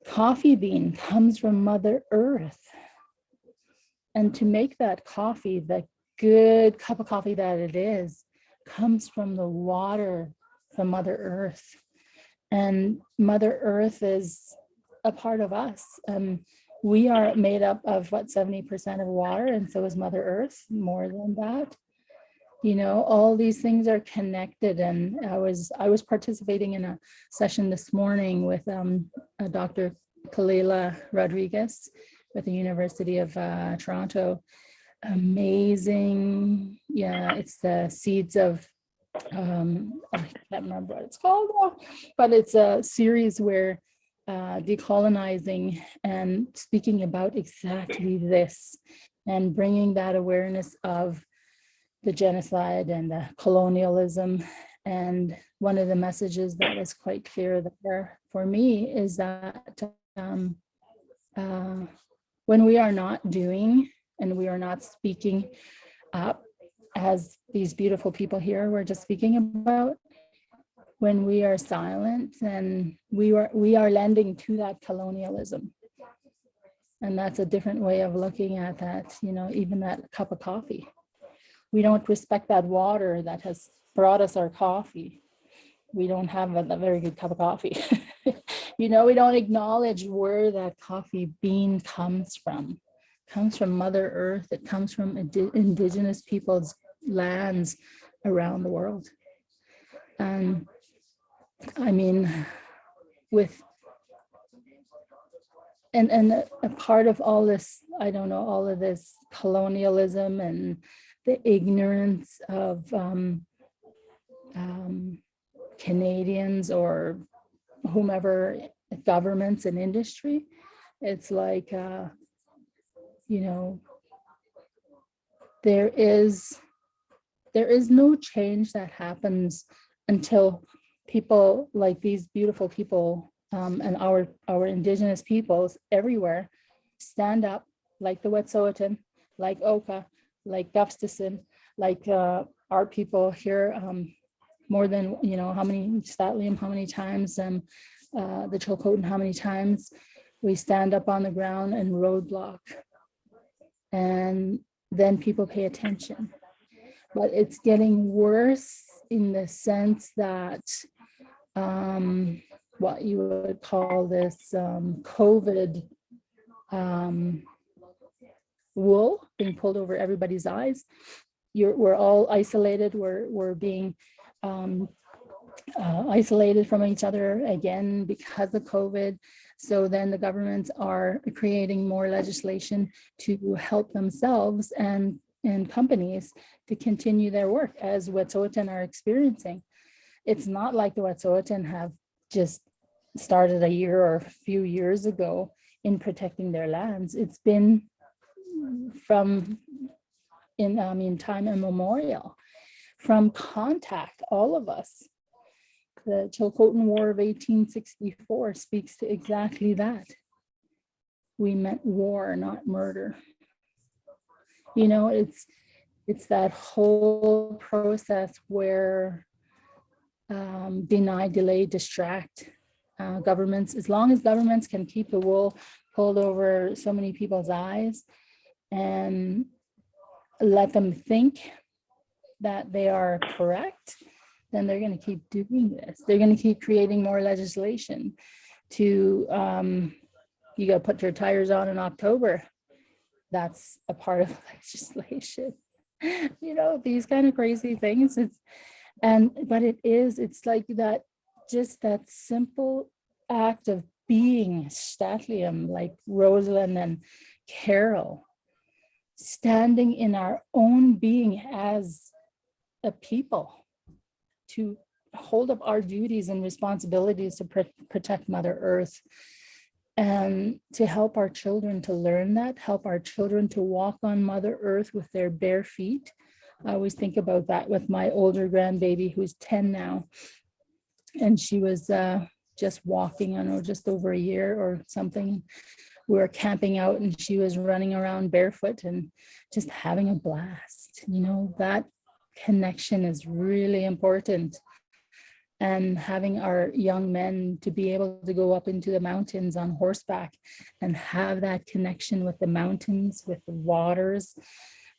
coffee bean comes from Mother Earth. And to make that coffee, the good cup of coffee that it is, comes from the water from Mother Earth. And Mother Earth is a part of us. We are made up of what, 70% of water, and so is Mother Earth, more than that. You know, all these things are connected. And I was participating in a session this morning with Dr. Kalila Rodriguez with the University of Toronto. Amazing. Yeah, it's the seeds of, I can't remember what it's called, but it's a series where decolonizing and speaking about exactly this and bringing that awareness of the genocide and the colonialism. And one of the messages that was quite clear there for me is that when we are not doing and we are not speaking up, as these beautiful people here were just speaking about, when we are silent, then we are lending to that colonialism. And that's a different way of looking at that, you know, even that cup of coffee. We don't respect that water that has brought us our coffee. We don't have a very good cup of coffee. You know, we don't acknowledge where that coffee bean comes from. It comes from Mother Earth. It comes from Indigenous people's lands around the world. And I mean, and a part of all this, I don't know, all of this colonialism and the ignorance of Canadians or whomever, governments and industry. It's like, you know, there is no change that happens until people like these beautiful people and our Indigenous peoples everywhere stand up, like the Wet'suwet'en, like Oka, like Gustafson, like our people here, more than, you know, how many, Statlium, how many times, the Tsilhqot'in, how many times we stand up on the ground and roadblock. And then people pay attention. But it's getting worse in the sense that what you would call this COVID wool being pulled over everybody's eyes. We're all isolated. We're being isolated from each other again because of COVID. So then the governments are creating more legislation to help themselves and companies to continue their work, as Wet'suwet'en are experiencing. It's not like the Wet'suwet'en have just started a year or a few years ago in protecting their lands. It's been from time immemorial, from contact, all of us. The Tsilhqot'in War of 1864 speaks to exactly that. We meant war, not murder. You know, it's that whole process where deny, delay, distract governments. As long as governments can keep the wool pulled over so many people's eyes and let them think that they are correct, then they're going to keep doing this. They're going to keep creating more legislation to, you got to put your tires on in October. That's a part of legislation. You know, these kind of crazy things. But it's like that, just that simple act of being Statlium, like Rosalin and Carol, standing in our own being as a people to hold up our duties and responsibilities to protect Mother Earth, and to help our children to learn that, help our children to walk on Mother Earth with their bare feet. I always think about that with my older grandbaby who's 10 now. And she was just walking, I don't know, just over a year or something. We were camping out and she was running around barefoot and just having a blast. You know, that connection is really important. And having our young men to be able to go up into the mountains on horseback and have that connection with the mountains, with the waters,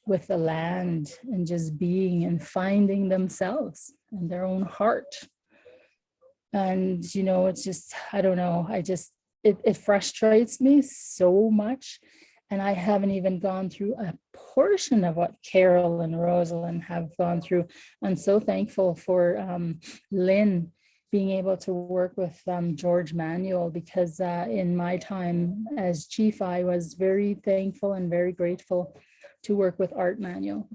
with the land, and just being and finding themselves and their own heart. And, you know, it's just, I don't know, it frustrates me so much. And I haven't even gone through a portion of what Carol and Rosalin have gone through. I'm so thankful for Lyn being able to work with George Manuel, because in my time as chief, I was very thankful and very grateful to work with Art Manuel.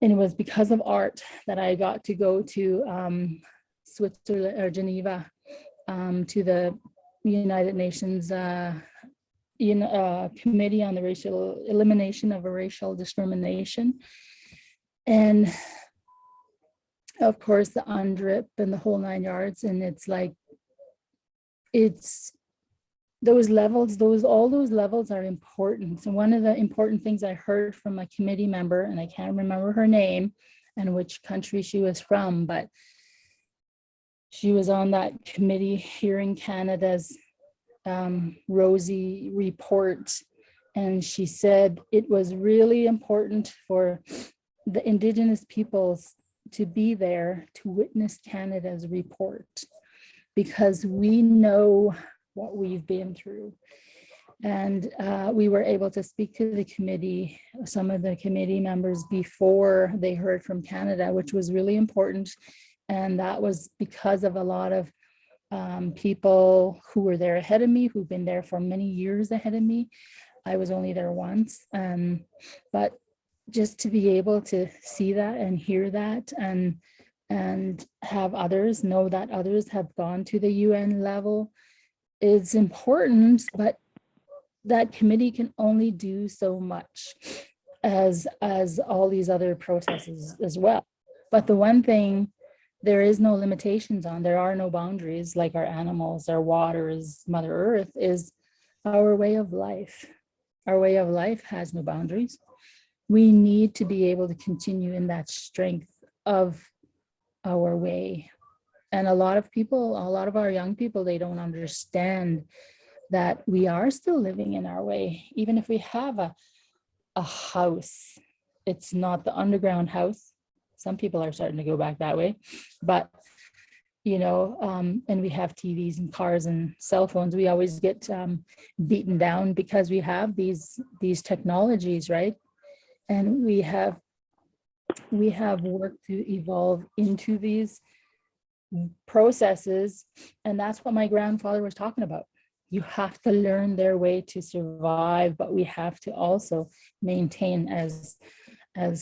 And it was because of Art that I got to go to Switzerland or Geneva to the United Nations Committee on the Elimination of Racial Discrimination. And of course the UNDRIP and the whole 9 yards. And it's like, it's those levels, all those levels are important. So one of the important things I heard from a committee member, and I can't remember her name and which country she was from, but she was on that committee hearing Canada's Rosie report, and she said it was really important for the Indigenous peoples to be there to witness Canada's report, because we know what we've been through. And we were able to speak to the committee, some of the committee members, before they heard from Canada, which was really important. And that was because of a lot of people who were there ahead of me, who've been there for many years ahead of me. I was only there once, but just to be able to see that and hear that, and have others know that others have gone to the UN level is important. But that committee can only do so much as all these other processes as well. But the one thing there is no limitations on, there are no boundaries, like our animals, our waters, Mother Earth, is our way of life. Our way of life has no boundaries. We need to be able to continue in that strength of our way. And a lot of our young people, they don't understand that we are still living in our way. Even if we have a house, it's not the underground house. Some people are starting to go back that way, but you know, and we have TVs and cars and cell phones. We always get beaten down because we have these technologies, right? And we have worked to evolve into these processes, and that's what my grandfather was talking about. You have to learn their way to survive, but we have to also maintain, as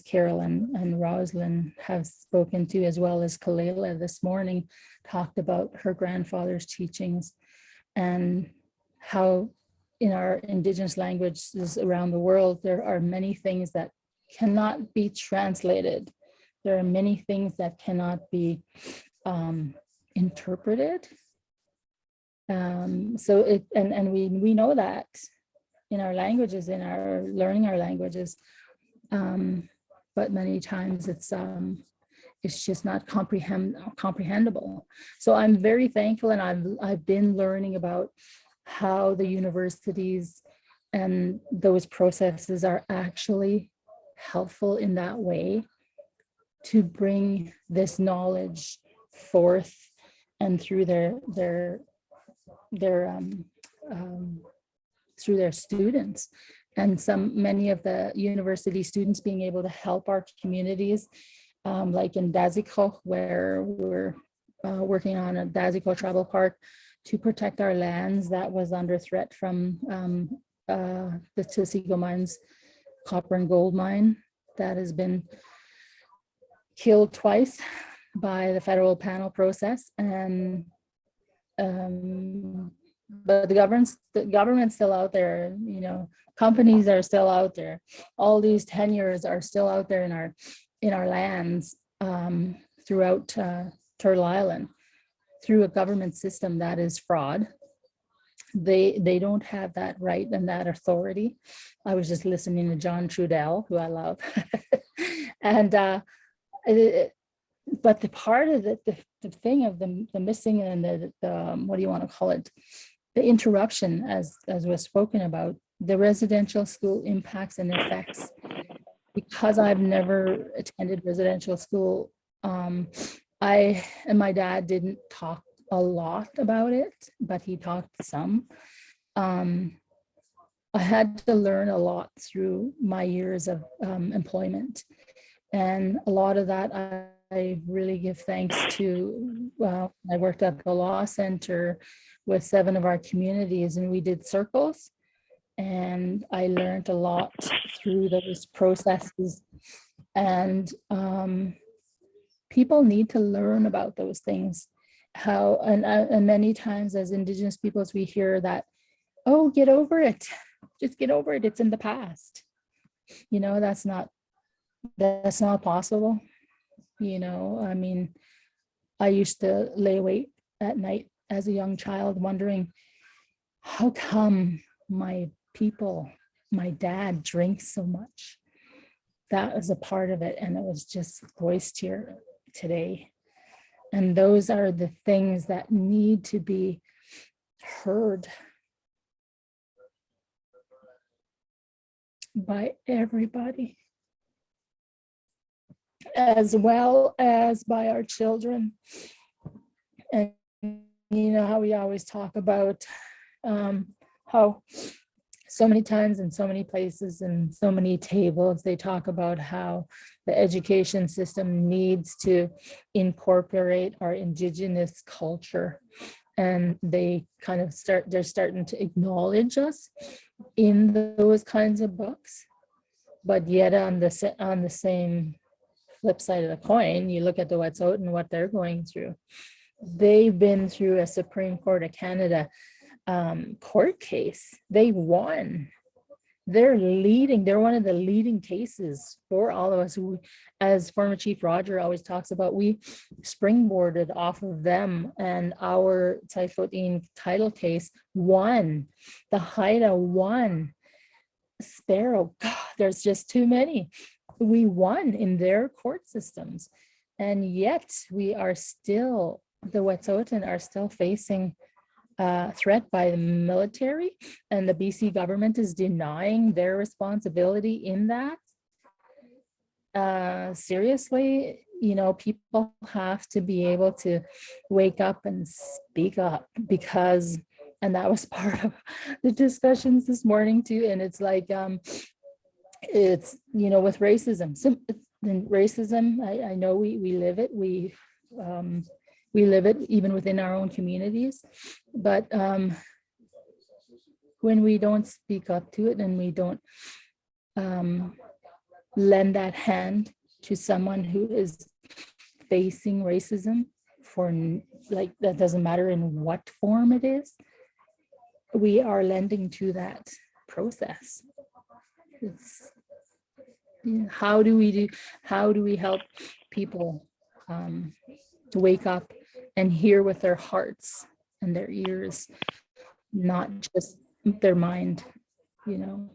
Carol and Rosalin have spoken to, as well as Kalela this morning, talked about her grandfather's teachings and how in our Indigenous languages around the world, there are many things that cannot be translated. There are many things that cannot be interpreted. So we know that in our languages, in our learning our languages. but many times it's just not comprehensible. So I'm very thankful, and I've been learning about how the universities and those processes are actually helpful in that way to bring this knowledge forth and through their through their students, and many of the university students being able to help our communities, like in Tsilhqot'in, where we're working on a Tsilhqot'in travel park to protect our lands that was under threat from the Tsilhqot'in mines, copper and gold mine that has been killed twice by the federal panel process. And but the government's still out there, you know, companies are still out there, all these tenures are still out there in our lands, throughout Turtle Island, through a government system that is fraud. They don't have that right and that authority. I was just listening to John Trudell, who I love. And but the part of the thing of the missing and the what do you want to call it, the interruption, as was spoken about, the residential school impacts and effects. Because I've never attended residential school, I and my dad didn't talk a lot about it, but he talked some. I had to learn a lot through my years of employment, and a lot of that I really give thanks to. I worked at the law center with 7 of our communities, and we did circles, and I learned a lot through those processes. And people need to learn about those things. How and many times as Indigenous peoples, we hear that, oh, get over it, just get over it, it's in the past. You know, that's not possible. You know, I mean, I used to lay awake at night as a young child wondering, how come my people, my dad drinks so much? That was a part of it, and it was just voiced here today. And those are the things that need to be heard by everybody, as well as by our children. And you know how we always talk about how so many times in so many places and so many tables, they talk about how the education system needs to incorporate our Indigenous culture. And they kind of they're starting to acknowledge us in those kinds of books. But yet on the same flip side of the coin, you look at the Wet'suwet'en and what they're going through. They've been through a Supreme Court of Canada court case. They won. They're one of the leading cases for all of us who, as former Chief Roger always talks about, we springboarded off of them, and our Tsilhqot'in title case won. The Haida won. Sparrow, God, there's just too many. We won in their court systems, and yet the Wet'suwet'en are still facing threat by the military, and the BC government is denying their responsibility in that. Seriously, you know, people have to be able to wake up and speak up, because, and that was part of the discussions this morning too. And it's like, it's, you know, with racism, I know we live it. We live it even within our own communities, but when we don't speak up to it and we don't lend that hand to someone who is facing racism, for like, that doesn't matter in what form it is, we are lending to that process. It's, you know, how do we help people to wake up and hear with their hearts and their ears, not just their mind, you know?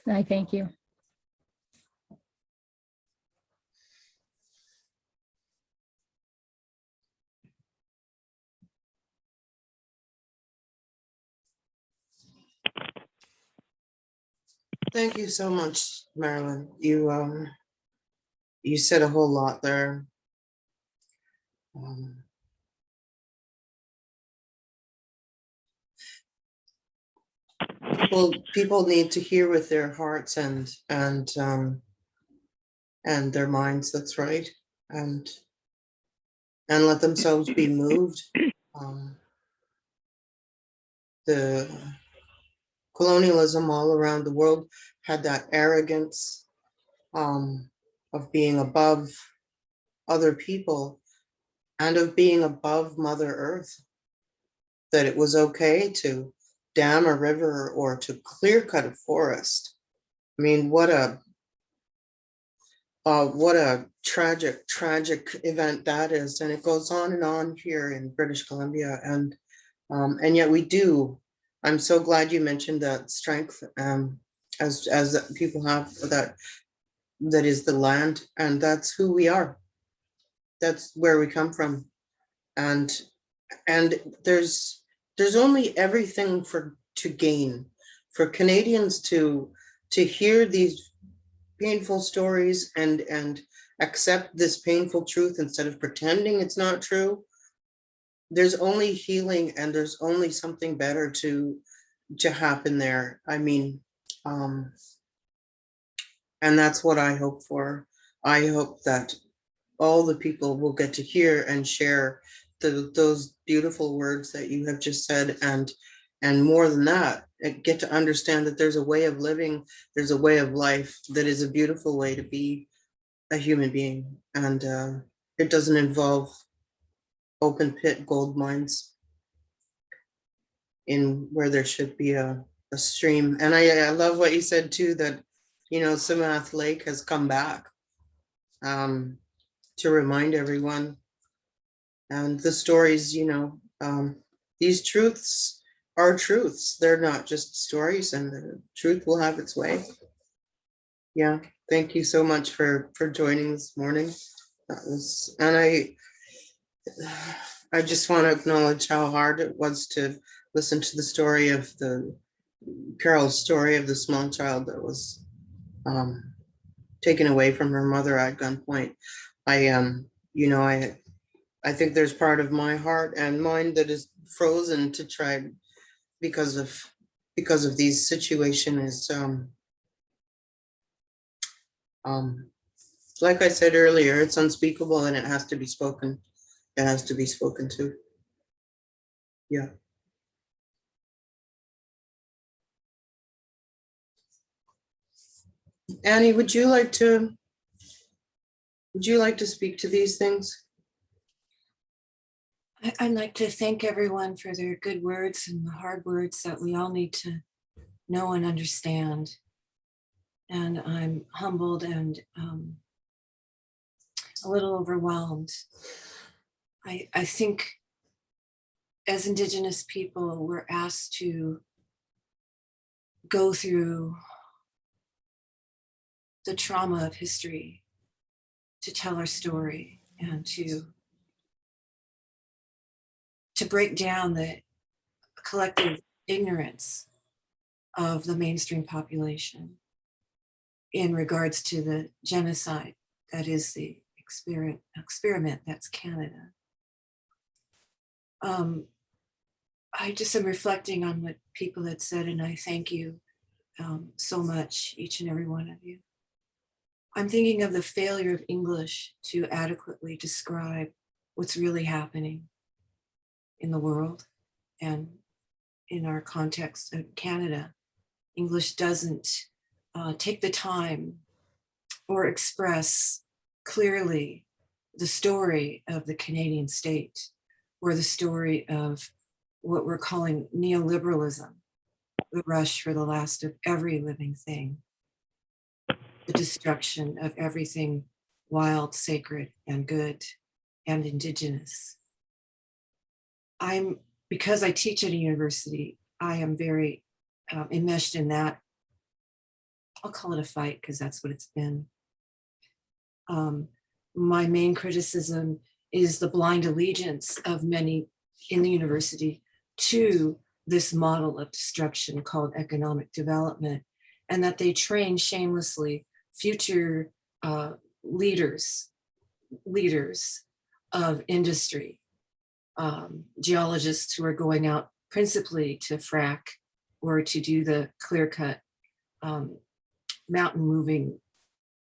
I thank you. Thank you so much, Marilyn. You said a whole lot there. People need to hear with their hearts and their minds. That's right, and let themselves be moved. The colonialism all around the world had that arrogance of being above other people and of being above Mother Earth, that it was okay to dam a river or to clear cut a forest. I mean, what a tragic event that is. And it goes on and on here in British Columbia. And yet we do. I'm so glad you mentioned that strength as people have that is the land, and that's who we are. That's where we come from. And there's only everything to gain for Canadians to hear these painful stories and accept this painful truth instead of pretending it's not true. There's only healing, and there's only something better to happen there. I mean, and that's what I hope for. I hope that all the people will get to hear and share those beautiful words that you have just said, and more than that, get to understand that there's a way of living, there's a way of life that is a beautiful way to be a human being, and it doesn't involve open pit gold mines in where there should be a stream. And I love what you said too, that Samath Lake has come back to remind everyone. And the stories, these truths are truths. They're not just stories, and the truth will have its way. Yeah, thank you so much for joining this morning. And I just want to acknowledge how hard it was to listen to the story of Carol's story of the small child that was taken away from her mother at gunpoint. I think there's part of my heart and mind that is frozen to try because of these situations. Like I said earlier, it's unspeakable and it has to be spoken. It has to be spoken to. Yeah. Annie, would you like to speak to these things? I'd like to thank everyone for their good words and the hard words that we all need to know and understand. And I'm humbled and a little overwhelmed. I think as Indigenous people, we're asked to go through the trauma of history, to tell our story, and to break down the collective ignorance of the mainstream population in regards to the genocide that is the experiment that's Canada. I just am reflecting on what people had said, and I thank you so much, each and every one of you. I'm thinking of the failure of English to adequately describe what's really happening in the world and in our context of Canada. English doesn't take the time or express clearly the story of the Canadian state or the story of what we're calling neoliberalism, the rush for the last of every living thing, the destruction of everything wild, sacred, and good, and Indigenous. Because I teach at a university, I am very enmeshed in that. I'll call it a fight because that's what it's been. My main criticism is the blind allegiance of many in the university to this model of destruction called economic development, and that they train shamelessly future leaders of industry, geologists who are going out principally to frack or to do the clear cut, mountain moving,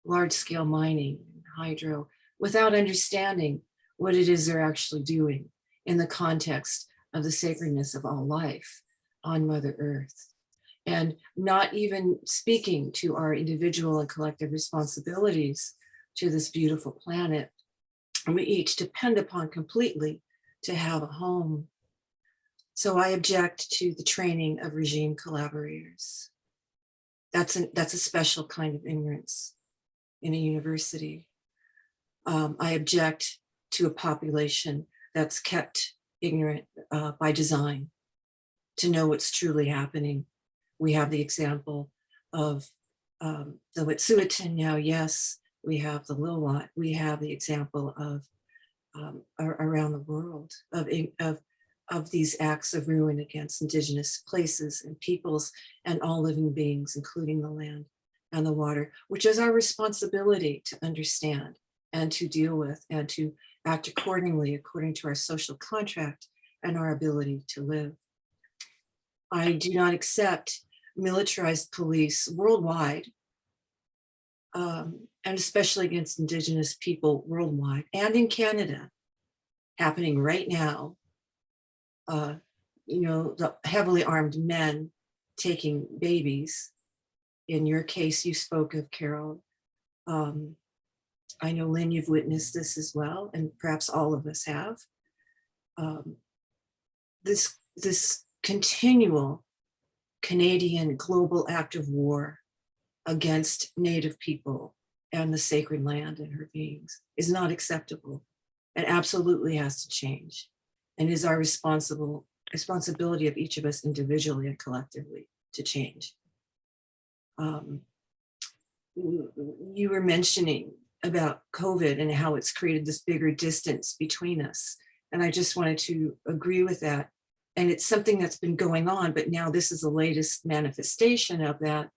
large scale mining, hydro, without understanding what it is they're actually doing in the context of the sacredness of all life on Mother Earth. And not even speaking to our individual and collective responsibilities to this beautiful planet. And we each depend upon completely to have a home. So I object to the training of regime collaborators. That's a special kind of ignorance in a university. I object to a population that's kept ignorant by design to know what's truly happening. We have the example of the Tsilhqot'in now, yes, we have the Lil'wat, we have the example of around the world of these acts of ruin against indigenous places and peoples and all living beings, including the land and the water, which is our responsibility to understand and to deal with and to act accordingly, according to our social contract and our ability to live. I do not accept militarized police worldwide, and especially against indigenous people worldwide and in Canada, happening right now. The heavily armed men taking babies. In your case, you spoke of Carol. I know, Lyn, you've witnessed this as well, and perhaps all of us have. This continual Canadian global act of war against Native people and the sacred land and her beings is not acceptable and absolutely has to change, and is our responsibility of each of us individually and collectively to change. You were mentioning about COVID and how it's created this bigger distance between us. And I just wanted to agree with that. And it's something that's been going on, but now this is the latest manifestation of that,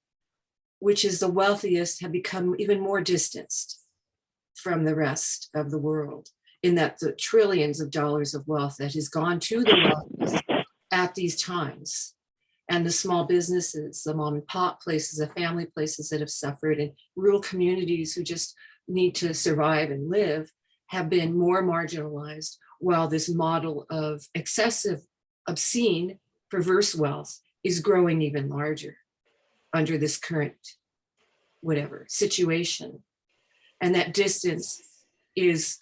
which is the wealthiest have become even more distanced from the rest of the world, in that the trillions of dollars of wealth that has gone to the wealthiest at these times, and the small businesses, the mom and pop places, the family places that have suffered, and rural communities who just need to survive and live, have been more marginalized, while this model of excessive, obscene, perverse wealth is growing even larger under this current situation. And that distance is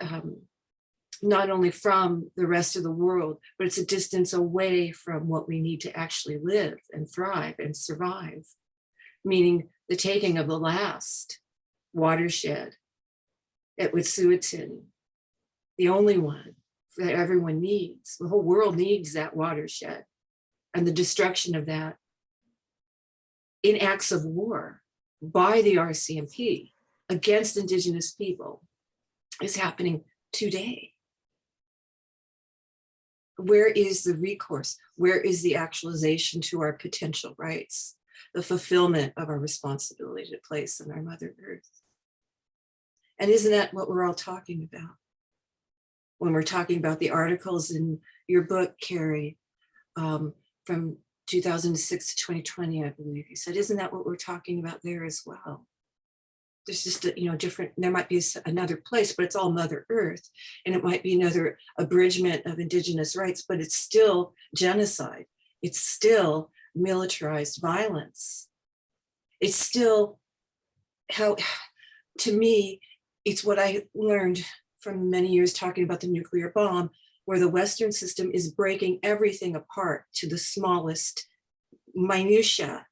not only from the rest of the world, but it's a distance away from what we need to actually live and thrive and survive, meaning the taking of the last watershed at Tsilhqot'in, the only one that everyone needs. The whole world needs that watershed, and the destruction of that in acts of war by the RCMP against indigenous people is happening today. Where is the recourse? Where is the actualization to our potential rights? The fulfillment of our responsibility to place on our Mother Earth? And isn't that what we're all talking about? When we're talking about the articles in your book, Kerry, from 2006 to 2020, I believe you said, isn't that what we're talking about there as well? There's just a, different, there might be another place, but it's all Mother Earth. And it might be another abridgment of indigenous rights, but it's still genocide. It's still militarized violence. It's still to me, it's what I learned from many years talking about the nuclear bomb, where the Western system is breaking everything apart to the smallest minutia.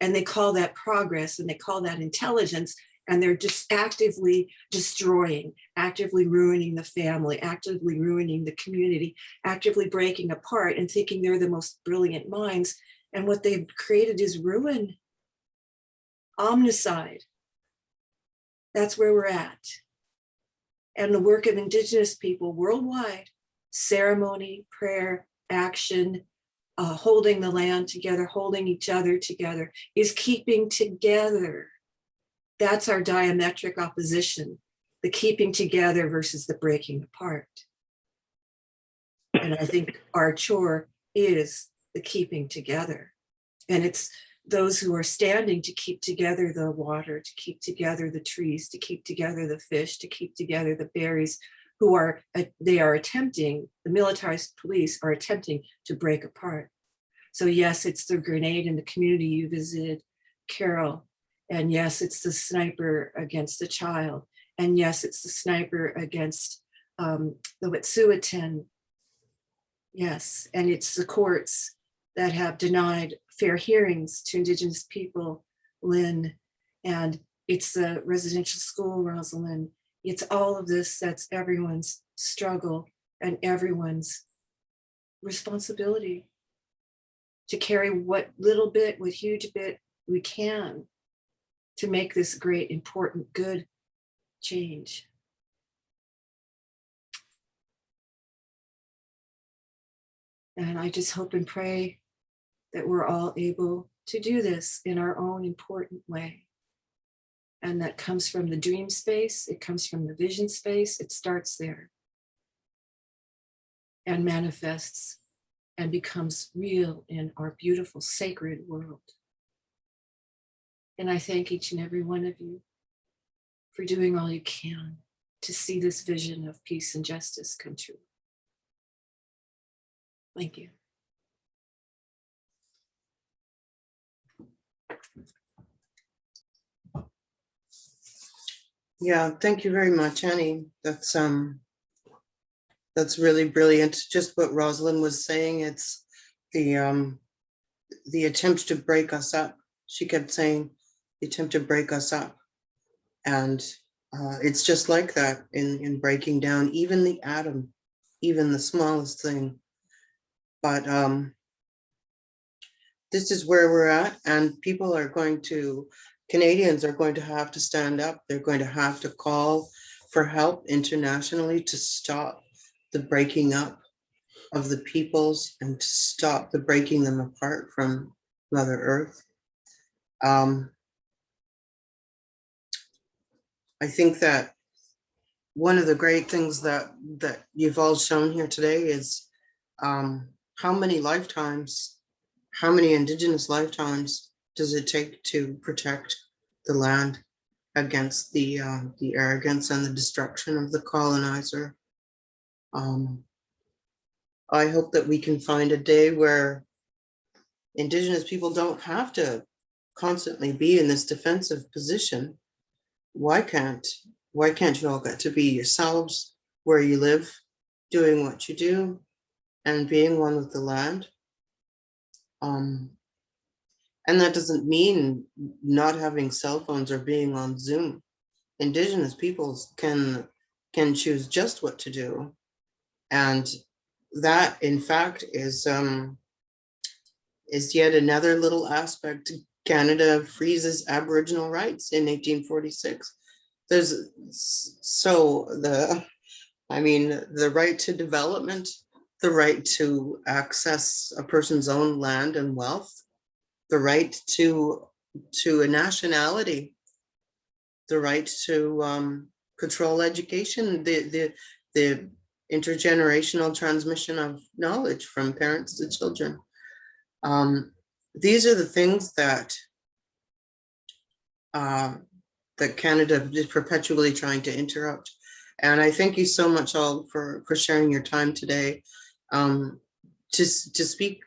And they call that progress, and they call that intelligence. And they're just actively destroying, actively ruining the family, actively ruining the community, actively breaking apart and thinking they're the most brilliant minds. And what they've created is ruin, omnicide. That's where we're at. And the work of indigenous people worldwide, ceremony, prayer, action, holding the land together, holding each other together, is keeping together. That's our diametric opposition, the keeping together versus the breaking apart. And I think our chore is the keeping together. And it's those who are standing to keep together the water, to keep together the trees, to keep together the fish, to keep together the berries, who are, they are attempting, the militarized police are attempting to break apart. So yes, it's the grenade in the community you visited, Carol. And yes, it's the sniper against the child. And yes, it's the sniper against the Tsilhqot'in. Yes, and it's the courts that have denied fair hearings to indigenous people, Lyn, and it's the residential school, Rosalin. It's all of this that's everyone's struggle and everyone's responsibility to carry what little bit, what huge bit we can to make this great, important, good change. And I just hope and pray that we're all able to do this in our own important way. And that comes from the dream space, it comes from the vision space, it starts there and manifests and becomes real in our beautiful sacred world. And I thank each and every one of you for doing all you can to see this vision of peace and justice come true. Thank you. Yeah, thank you very much, Annie. That's really brilliant. Just what Rosalin was saying, it's the attempt to break us up. She kept saying the attempt to break us up. And it's just like that in breaking down even the atom, even the smallest thing. But this is where we're at, and people are going to, Canadians are going to have to stand up. They're going to have to call for help internationally to stop the breaking up of the peoples and to stop the breaking them apart from Mother Earth. I think that one of the great things that you've all shown here today is how many lifetimes, how many Indigenous lifetimes does it take to protect the land against the arrogance and the destruction of the colonizer? I hope that we can find a day where Indigenous people don't have to constantly be in this defensive position. Why can't you all get to be yourselves where you live, doing what you do and being one with the land? And that doesn't mean not having cell phones or being on Zoom. Indigenous peoples can choose just what to do. And that, in fact, is yet another little aspect. Canada freezes Aboriginal rights in 1846. There's the right to development, the right to access a person's own land and wealth, the right to a nationality, the right to control education, the intergenerational transmission of knowledge from parents to children. These are the things that Canada is perpetually trying to interrupt. And I thank you so much all for sharing your time today to speak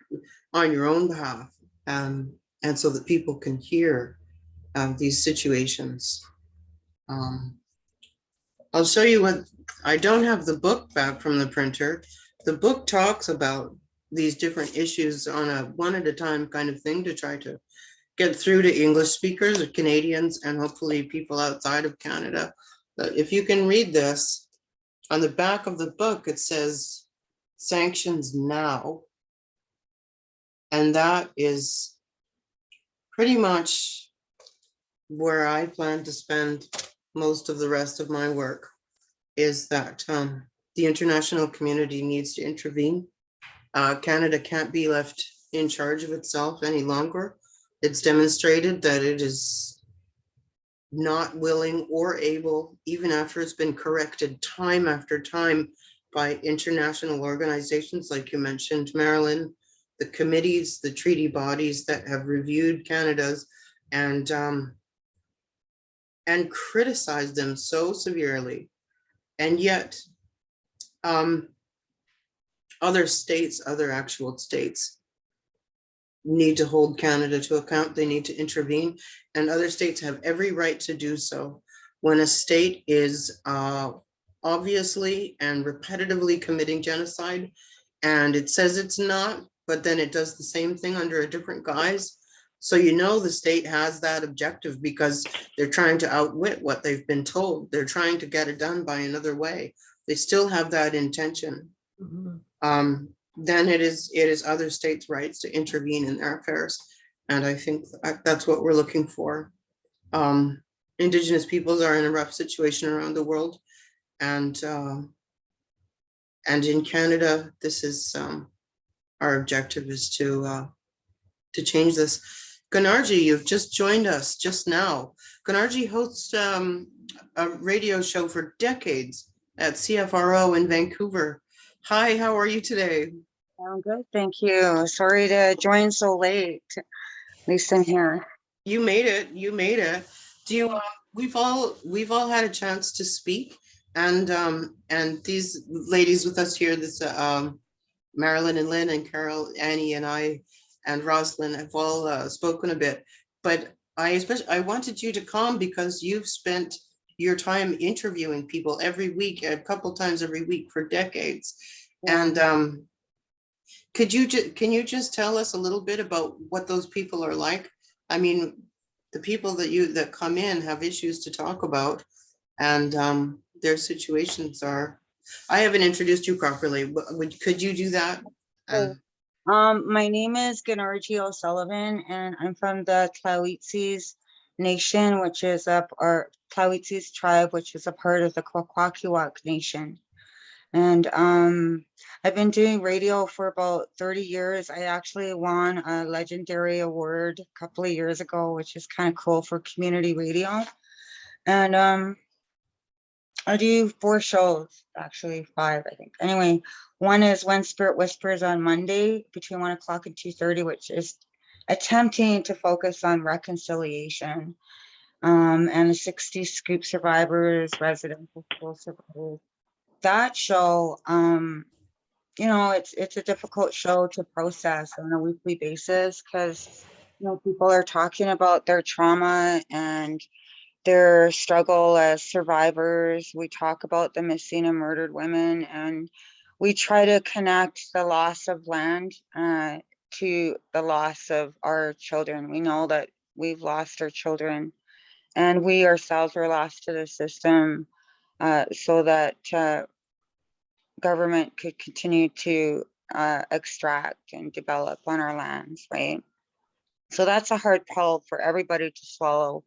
on your own behalf, and so that people can hear these situations. I'll show you what, I don't have the book back from the printer. The book talks about these different issues on a one at a time kind of thing to try to get through to English speakers or Canadians and hopefully people outside of Canada. But if you can read this, on the back of the book, it says sanctions now. And that is pretty much where I plan to spend most of the rest of my work, is that the international community needs to intervene. Canada can't be left in charge of itself any longer. It's demonstrated that it is not willing or able, even after it's been corrected time after time by international organizations, like you mentioned, Marilyn, the committees, the treaty bodies that have reviewed Canada's and criticized them so severely. And yet, other states, other actual states, need to hold Canada to account. They need to intervene, and other states have every right to do so. When a state is obviously and repetitively committing genocide, and it says it's not, but then it does the same thing under a different guise. So you know the state has that objective because they're trying to outwit what they've been told. They're trying to get it done by another way. They still have that intention. Then it is other states' rights to intervene in their affairs. And I think that's what we're looking for. Indigenous peoples are in a rough situation around the world. And in Canada, this is our objective, is to change this. Gunargie, you've just joined us just now. Gunargie hosts a radio show for decades at CFRO in Vancouver. Hi, how are you today? I'm good, thank you. Sorry to join so late. At least I'm here. You made it. You made it. Do you? We've all had a chance to speak, and these ladies with us here, this Marilyn and Lyn and Carol, Annie and I, and Rosalin have all spoken a bit. But I wanted you to come because you've spent your time interviewing people every week, a couple times every week for decades, and can you just tell us a little bit about what those people are like? I mean, the people that come in have issues to talk about, and their situations are. I haven't introduced you properly. Could you do that? My name is Gunargie O'Sullivan, and I'm from the Tsilhqot'in Nation, which is our Tsilhqot'in tribe, which is a part of the Kwakwaka'wak Nation. And I've been doing radio for about 30 years. I actually won a legendary award a couple of years ago, which is kind of cool for community radio. And I do 4 shows, actually 5, I think. Anyway, one is When Spirit Whispers on Monday between 1 o'clock and 2:30, which is attempting to focus on reconciliation and the 60 scoop survivors, residential school survivors. That show, you know, it's a difficult show to process on a weekly basis because, you know, people are talking about their trauma and their struggle as survivors. We talk about the missing and murdered women, and we try to connect the loss of land to the loss of our children. We know that we've lost our children, and we ourselves were lost to the system so that government could continue to extract and develop on our lands, right? So that's a hard pill for everybody to swallow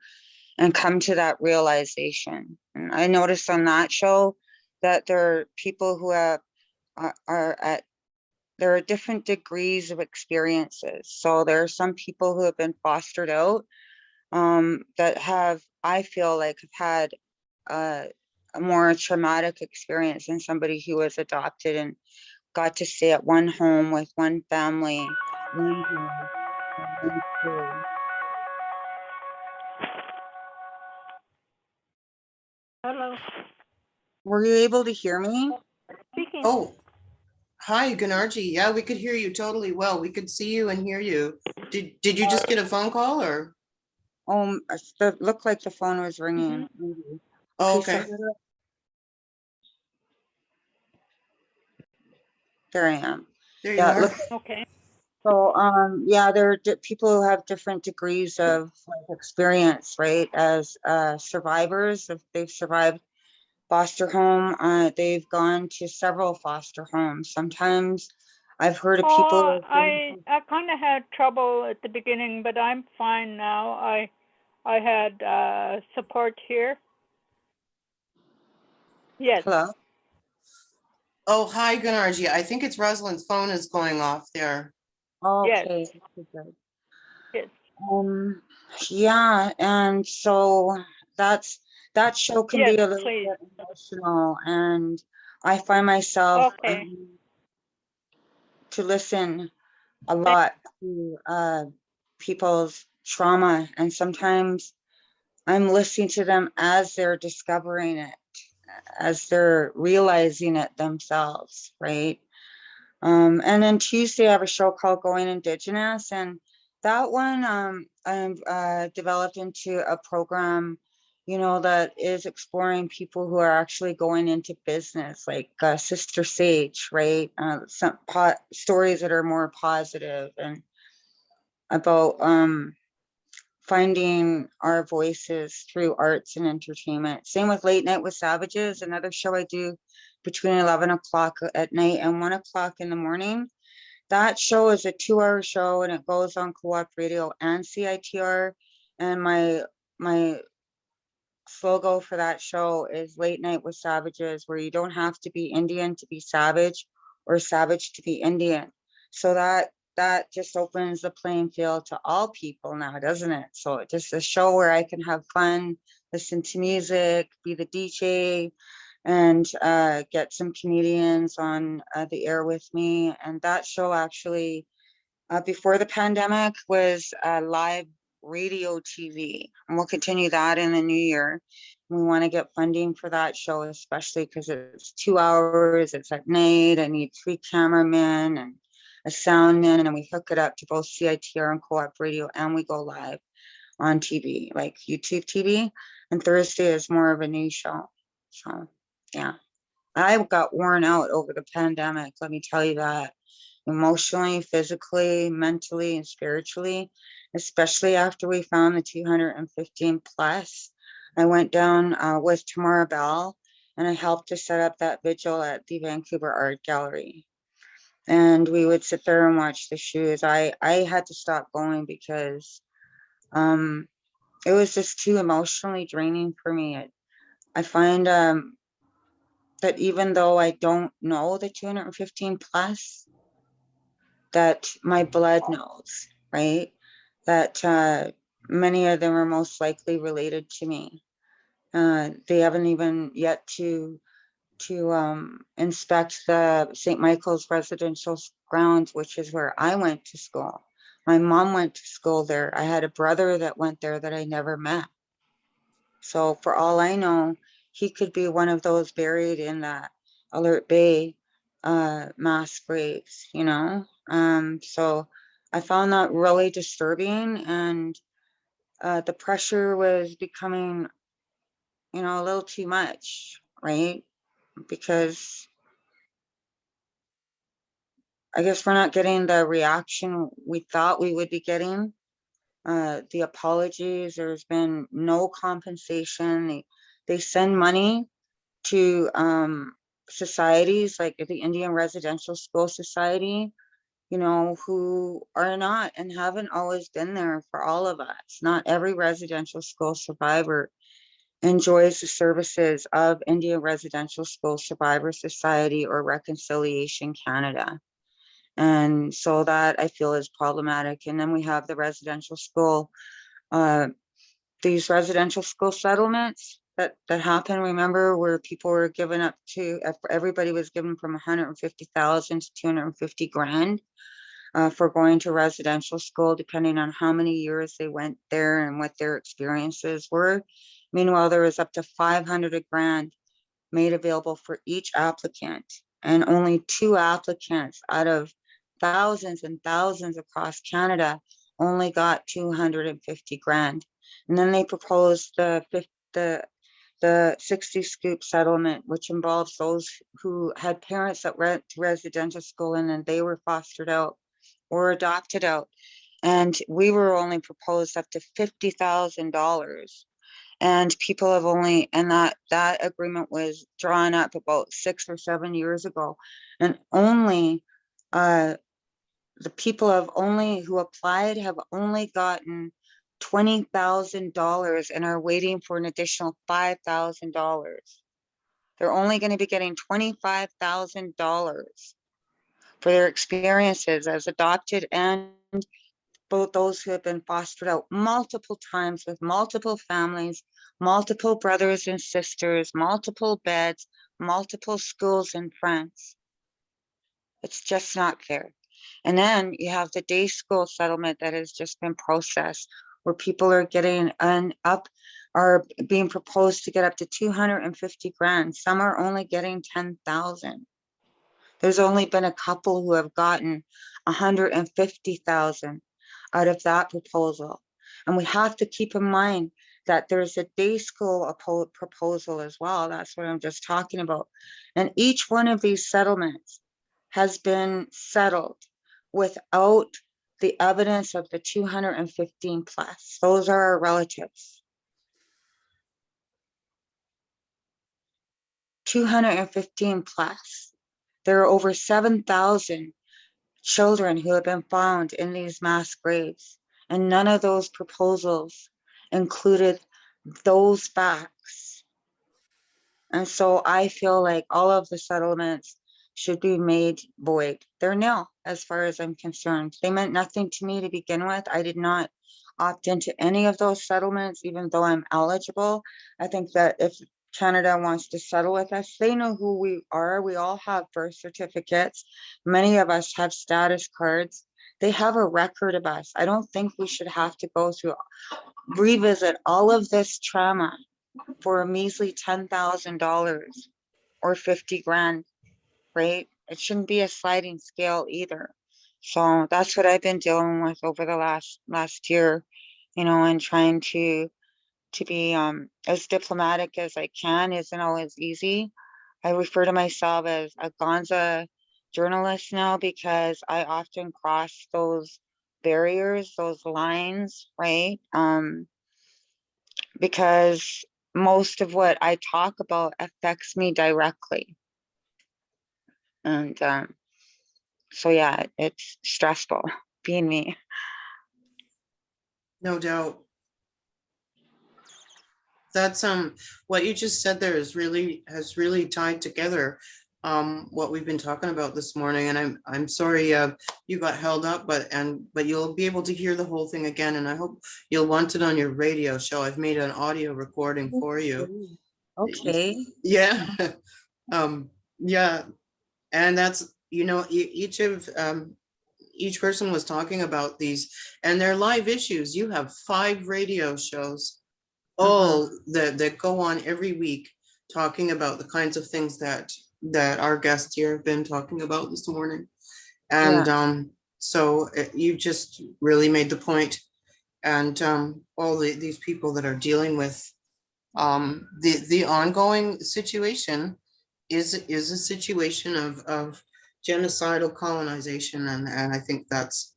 and come to that realization. And I noticed on that show that there are people who there are different degrees of experiences. So there are some people who have been fostered out that have, I feel like, have had a more traumatic experience than somebody who was adopted and got to stay at one home with one family. Hello. Were you able to hear me? Speaking. Oh, hi, Gunargie. Yeah, we could hear you totally well. We could see you and hear you. Did you just get a phone call or? It looked like the phone was ringing. Oh, okay. So there I am. There you are. Okay. So yeah, there are people who have different degrees of experience, right? As survivors, if they've survived foster home, they've gone to several foster homes. Sometimes I've heard of people. I kind of had trouble at the beginning, but I'm fine now. I had support here. Yes. Hello. Oh, hi, Gunargie. I think it's Rosalin's phone is going off there. Okay. Good. Yes. Yeah, and so that show can Yes, be a little please. bit emotional, and I find myself Okay. to listen a lot to people's trauma, and sometimes I'm listening to them as they're discovering it, as they're realizing it themselves, right? And then Tuesday, I have a show called Going Indigenous, and that one I'm developed into a program, you know, that is exploring people who are actually going into business, like Sister Sage, right? Some stories that are more positive and about finding our voices through arts and entertainment. Same with Late Night with Savages, another show I do between 11 o'clock at night and 1 o'clock in the morning. That show is a 2-hour show, and it goes on Co-op Radio and CITR. And my slogan for that show is Late Night with Savages, where you don't have to be Indian to be savage or savage to be Indian. So that just opens the playing field to all people now, doesn't it? So it's just a show where I can have fun, listen to music, be the DJ, and get some comedians on the air with me. And that show actually, before the pandemic, was live radio TV, and we'll continue that in the new year. We want to get funding for that show, especially because it's 2 hours, it's at night. I need 3 cameramen and a soundman, and then we hook it up to both CITR and Co-op Radio, and we go live on TV, like YouTube TV. And Thursday is more of a news show. So yeah, I got worn out over the pandemic, let me tell you that, emotionally, physically, mentally, and spiritually, especially after we found the 215 plus. I went down with Tamara Bell, and I helped to set up that vigil at the Vancouver Art Gallery. And we would sit there and watch the shoes. I had to stop going because it was just too emotionally draining for me. I find that even though I don't know the 215 plus, that my blood knows, right? That many of them are most likely related to me. They haven't even yet to inspect the St. Michael's residential grounds, which is where I went to school. My mom went to school there. I had a brother that went there that I never met. So for all I know, he could be one of those buried in that Alert Bay mass graves, you know? So I found that really disturbing, and the pressure was becoming, you know, a little too much, right? Because I guess we're not getting the reaction we thought we would be getting. The apologies, there's been no compensation. They send money to societies like the Indian Residential School Society, you know, who are not and haven't always been there for all of us. Not every residential school survivor enjoys the services of Indian Residential School Survivor Society or Reconciliation Canada. And so that I feel is problematic. And then we have the residential school, these residential school settlements that happen, remember, where people were given up to, everybody was given from 150,000 to 250 grand for going to residential school, depending on how many years they went there and what their experiences were. Meanwhile, there was up to 500 grand made available for each applicant, and only 2 applicants out of thousands and thousands across Canada only got 250 grand. And then they proposed the 60 scoop settlement, which involves those who had parents that went to residential school and then they were fostered out or adopted out. And we were only proposed up to $50,000. And people have only, and that agreement was drawn up about 6 or 7 years ago. And only the people who applied have only gotten $20,000 and are waiting for an additional $5,000. They're only going to be getting $25,000 for their experiences as adopted and both those who have been fostered out multiple times with multiple families, multiple brothers and sisters, multiple beds, multiple schools and friends. It's just not fair. And then you have the day school settlement that has just been processed, where people are getting are being proposed to get up to 250 grand. Some are only getting 10,000. There's only been a couple who have gotten 150,000 out of that proposal. And we have to keep in mind that there's a day school proposal as well. That's what I'm just talking about. And each one of these settlements has been settled without the evidence of the 215 plus. Those are our relatives. 215 plus. There are over 7,000 children who have been found in these mass graves, and none of those proposals included those facts. And so I feel like all of the settlements should be made void. They're nil as far as I'm concerned. They meant nothing to me to begin with. I did not opt into any of those settlements, even though I'm eligible. I think that if Canada wants to settle with us, they know who we are. We all have birth certificates. Many of us have status cards. They have a record of us. I don't think we should have to go through, revisit all of this trauma for a measly $10,000 or 50 grand, right? It shouldn't be a sliding scale either. So that's what I've been dealing with over the last year, you know, and trying to be as diplomatic as I can. Isn't always easy. I refer to myself as a Gonza journalist now because I often cross those barriers, those lines, right? Because most of what I talk about affects me directly. And so yeah, it's stressful being me. No doubt. That's what you just said there has really tied together what we've been talking about this morning. And I'm sorry you got held up, but you'll be able to hear the whole thing again, and I hope you'll want it on your radio show. I've made an audio recording for you. Okay. Yeah. Yeah. And that's, you know, each person was talking about these and their live issues. You have 5 radio shows all that go on every week talking about the kinds of things that our guests here have been talking about this morning. And so you just really made the point. And all these people that are dealing with the ongoing situation is a situation of genocidal colonization, and I think that's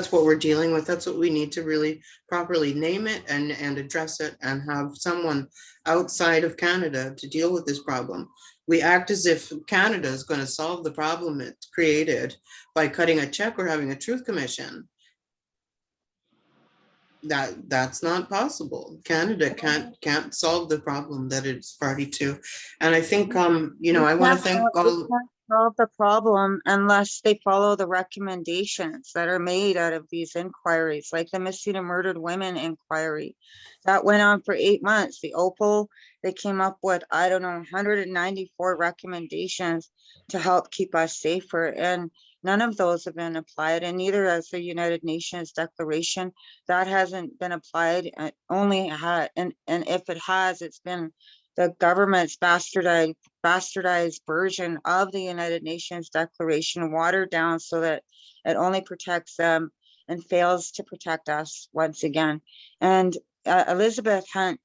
what we're dealing with. That's what we need to really properly name it and address it, and have someone outside of Canada to deal with this problem. We act as if Canada is going to solve the problem it's created by cutting a check or having a truth commission. That's not possible. Canada can't solve the problem that it's party to. And I think you know, I want to thank all. Solve the problem unless they follow the recommendations that are made out of these inquiries, like the missing and murdered women inquiry that went on for 8 months. The Opal, they came up with, I don't know, 194 recommendations to help keep us safer, and none of those have been applied, and neither has the United Nations Declaration. That hasn't been applied. Only had, and if it has, it's been the government's bastardized version of the United Nations Declaration, watered down so that it only protects them and fails to protect us once again. And Elizabeth Hunt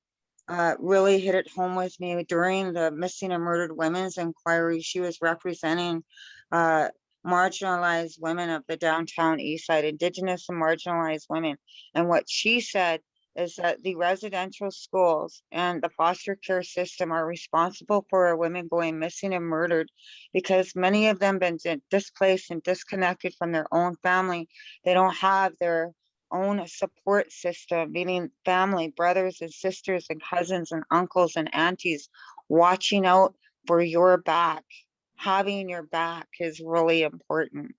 really hit it home with me during the missing and murdered women's inquiry. She was representing marginalized women of the downtown east side, indigenous and marginalized women. And what she said is that the residential schools and the foster care system are responsible for women going missing and murdered because many of them been displaced and disconnected from their own family. They don't have their own support system, meaning family, brothers and sisters and cousins and uncles and aunties watching out for your back. Having your back is really important.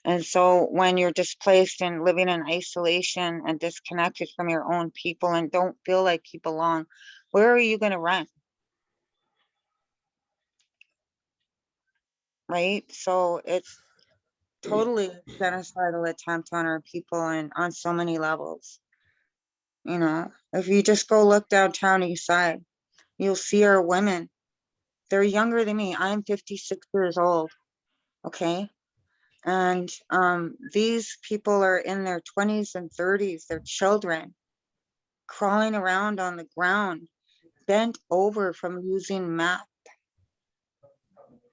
And so when you're displaced and living in isolation and disconnected from your own people and don't feel like you belong, where are you going to run? Right? So it's totally genocidal attempt on our people and on so many levels. You know, if you just go look downtown east side, you'll see our women. They're younger than me. I'm 56 years old. Okay. And these people are in their 20s and 30s, they're children crawling around on the ground, bent over from using meth,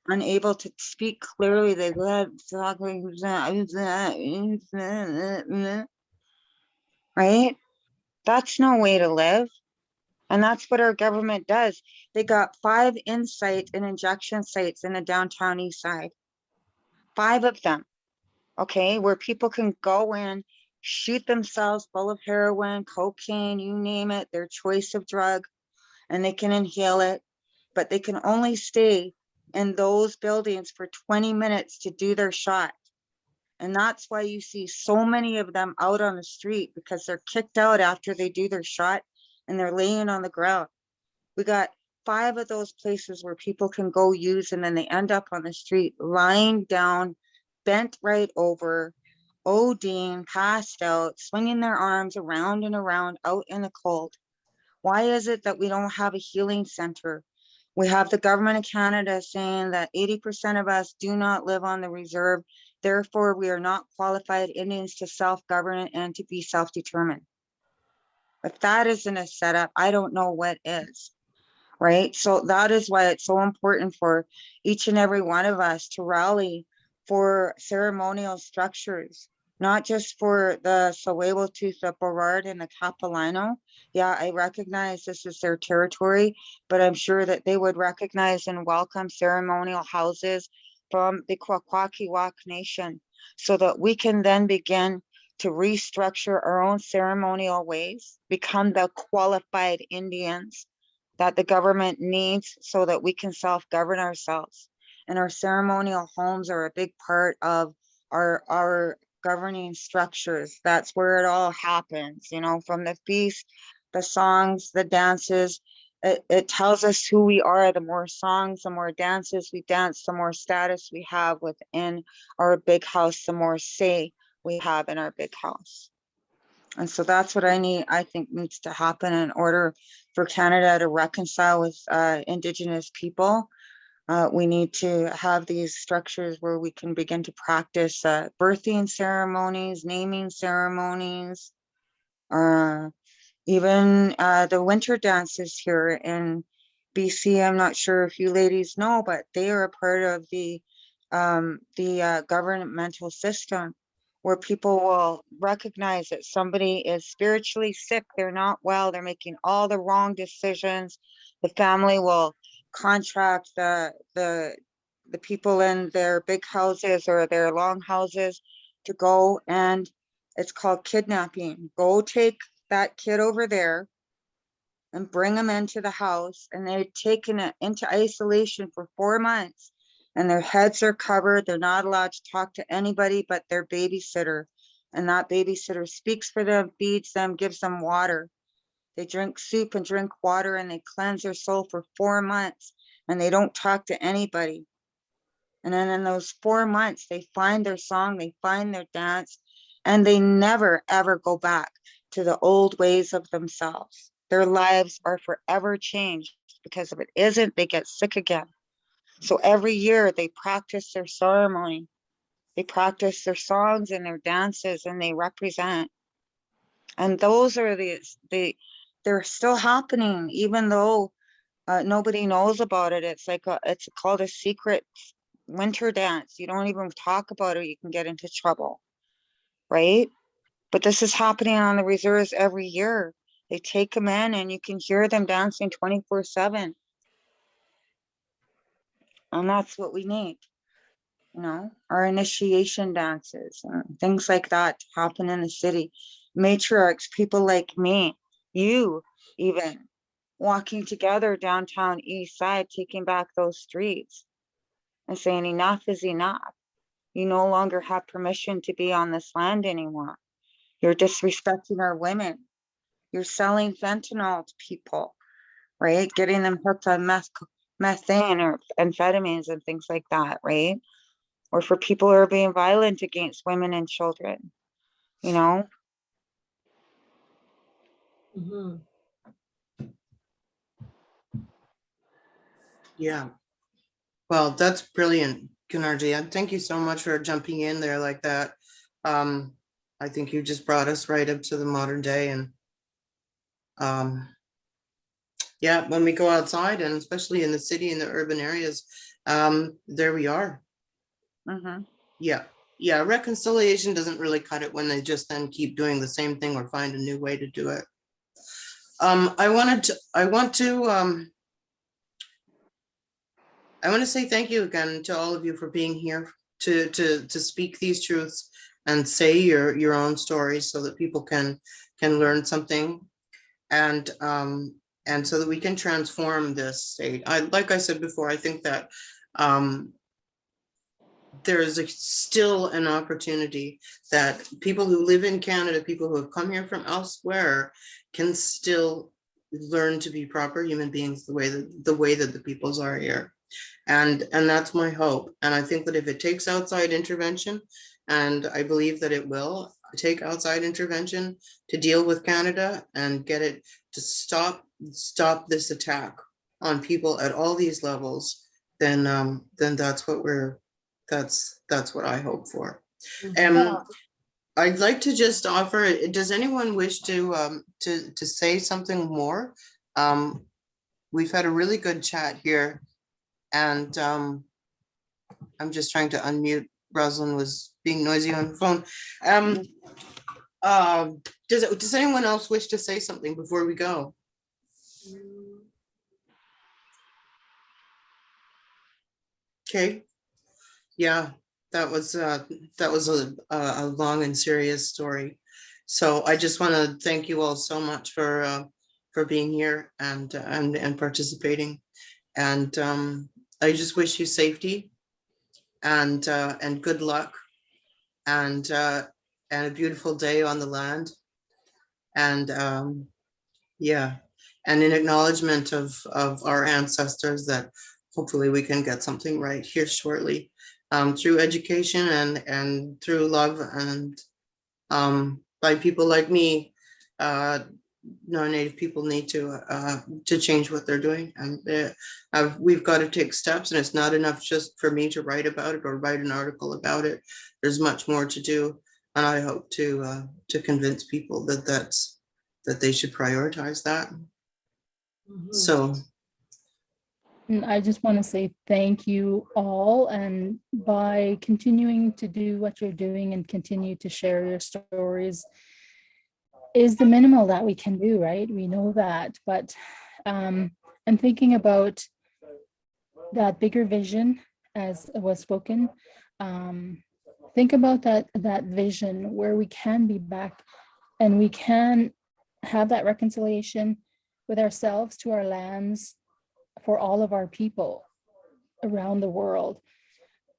unable to speak clearly. They let right? That's no way to live. And that's what our government does. They got 5 insight and injection sites in the downtown east side. 5 of them. Okay, where people can go in, shoot themselves full of heroin, cocaine, you name it, their choice of drug, and they can inhale it, but they can only stay in those buildings for 20 minutes to do their shot. And that's why you see so many of them out on the street, because they're kicked out after they do their shot and they're laying on the ground. We got 5 of those places where people can go use, and then they end up on the street lying down, bent right over, ODing, passed out, swinging their arms around and around out in the cold. Why is it that we don't have a healing center? We have the government of Canada saying that 80% of us do not live on the reserve. Therefore, we are not qualified Indians to self-govern and to be self-determined. If that isn't a setup, I don't know what is. Right? So that is why it's so important for each and every one of us to rally for ceremonial structures, not just for the Tsleil-Waututh, the Burrard, and the Capilano. Yeah, I recognize this is their territory, but I'm sure that they would recognize and welcome ceremonial houses from the Kwakwaka'wak Nation so that we can then begin to restructure our own ceremonial ways, become the qualified Indians that the government needs so that we can self-govern ourselves. And our ceremonial homes are a big part of our governing structures. That's where it all happens, you know, from the feast, the songs, the dances. It tells us who we are. The more songs, the more dances we dance, the more status we have within our big house, the more say we have in our big house. And so that's what I think needs to happen in order for Canada to reconcile with Indigenous people. We need to have these structures where we can begin to practice birthing ceremonies, naming ceremonies, even the winter dances here in BC. I'm not sure if you ladies know, but they are a part of the governmental system, where people will recognize that somebody is spiritually sick, they're not well, they're making all the wrong decisions. The family will contract the people in their big houses or their long houses to go, and it's called kidnapping. Go take that kid over there and bring them into the house, and they're taken into isolation for 4 months. And their heads are covered. They're not allowed to talk to anybody but their babysitter. And that babysitter speaks for them, feeds them, gives them water. They drink soup and drink water, and they cleanse their soul for 4 months, and they don't talk to anybody. And then in those 4 months, they find their song, they find their dance, and they never, ever go back to the old ways of themselves. Their lives are forever changed, because if it isn't, they get sick again. So every year they practice their ceremony, they practice their songs and their dances, and they represent. And those are they're still happening, even though nobody knows about it. It's like it's called a secret winter dance. You don't even talk about it, you can get into trouble, right? But this is happening on the reserves every year. They take them in and you can hear them dancing 24/7. And that's what we need. You know, our initiation dances and things like that happen in the city. Matriarchs, people like me, you even, walking together downtown East Side, taking back those streets and saying enough is enough. You no longer have permission to be on this land anymore. You're disrespecting our women. You're selling fentanyl to people, right? Getting them hooked on methane or amphetamines and things like that, right? Or for people who are being violent against women and children, you know? Mhm. Yeah. Well, that's brilliant, Gunargie. And thank you so much for jumping in there like that. I think you just brought us right up to the modern day. And yeah, when we go outside, and especially in the city, in the urban areas, there we are. Mm-hmm. Yeah. Yeah. Reconciliation doesn't really cut it when they just then keep doing the same thing or find a new way to do it. I want to say thank you again to all of you for being here to speak these truths and say your own stories so that people can learn something, and so that we can transform this state. Like I said before, I think that there is still an opportunity that people who live in Canada, people who have come here from elsewhere, can still learn to be proper human beings the way that the peoples are here. And that's my hope. And I think that if it takes outside intervention, and I believe that it will take outside intervention to deal with Canada and get it to stop this attack on people at all these levels, then that's what I hope for. Mhm. I'd like to just offer, does anyone wish to say something more? We've had a really good chat here, and I'm just trying to unmute. Rosalin was being noisy on the phone. Does anyone else wish to say something before we go? Okay. Yeah, that was a long and serious story. So I just want to thank you all so much for being here and participating. And I just wish you safety and good luck, and a beautiful day on the land. And yeah, and in acknowledgement of our ancestors, that hopefully we can get something right here shortly, through education and through love, and by people like me. Non-native people need to change what they're doing, and we've got to take steps, and it's not enough just for me to write about it or write an article about it. There's much more to do, and I hope to convince people that they should prioritize that. Mhm. So And I just want to say thank you all, and by continuing to do what you're doing and continue to share your stories is the minimal that we can do, right? We know that, but and thinking about that bigger vision as was spoken, think about that vision where we can be back and we can have that reconciliation with ourselves, to our lands, for all of our people around the world.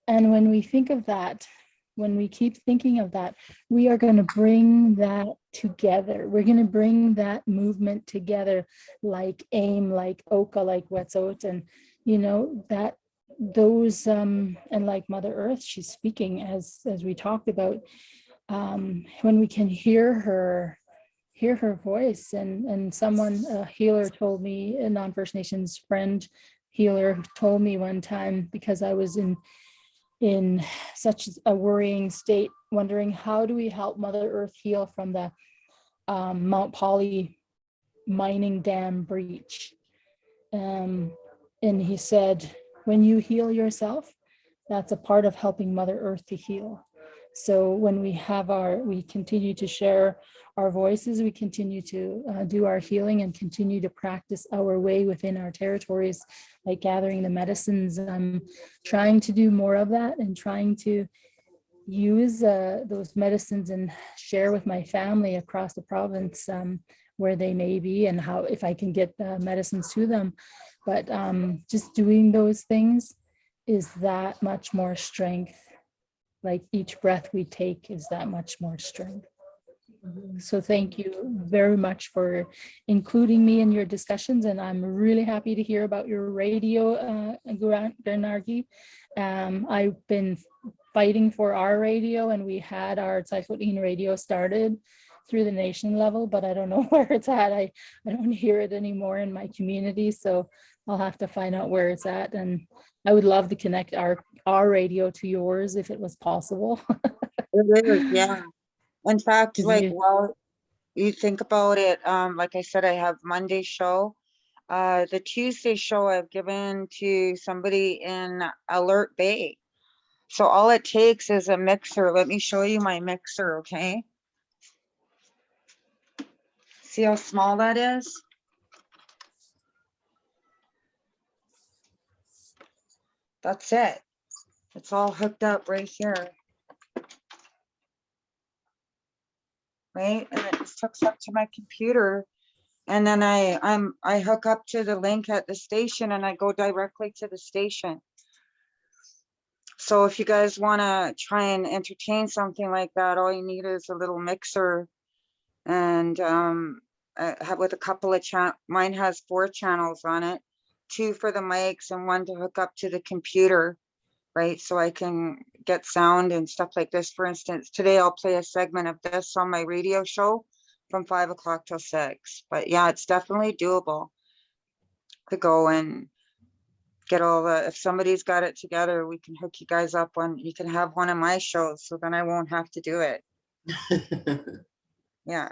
And when we think of that, when we keep thinking of that, we are going to bring that together. We're going to bring that movement together, like AIM, like Oka, like Wet'suwet'en, you know, that those and like Mother Earth, she's speaking as we talked about, when we can hear her voice. And someone, a healer, told me, a non-First Nations friend healer told me one time, because I was in such a worrying state, wondering how do we help Mother Earth heal from the Mount Poly mining dam breach. And he said, when you heal yourself, that's a part of helping Mother Earth to heal. So when we continue to share our voices, we continue to do our healing and continue to practice our way within our territories, like gathering the medicines. I'm trying to do more of that and trying to use those medicines and share with my family across the province where they may be and how, if I can get the medicines to them. But just doing those things is that much more strength. Like each breath we take is that much more strength. So thank you very much for including me in your discussions, and I'm really happy to hear about your radio, Gunargie. I've been fighting for our radio, and we had our Tsilhqot'in radio started through the nation level, but I don't know where it's at. I don't hear it anymore in my community, so I'll have to find out where it's at. And I would love to connect our radio to yours if it was possible. It is, yeah. In fact, Is like, you- well, you think about it, like I said, I have Monday show. The Tuesday show I've given to somebody in Alert Bay. So all it takes is a mixer. Let me show you my mixer, okay? See how small that is? That's it. It's all hooked up right here. Right, and it just hooks up to my computer, and then I hook up to the link at the station, and I go directly to the station. So if you guys want to try and entertain something like that, all you need is a little mixer, and with a couple of mine has 4 channels on it, 2 for the mics and 1 to hook up to the computer. Right, so I can get sound and stuff like this. For instance, today I'll play a segment of this on my radio show from 5 o'clock till 6. But yeah, it's definitely doable to go and get all the, if somebody's got it together, we can hook you guys up on, you can have one of my shows, so then I won't have to do it. Yeah.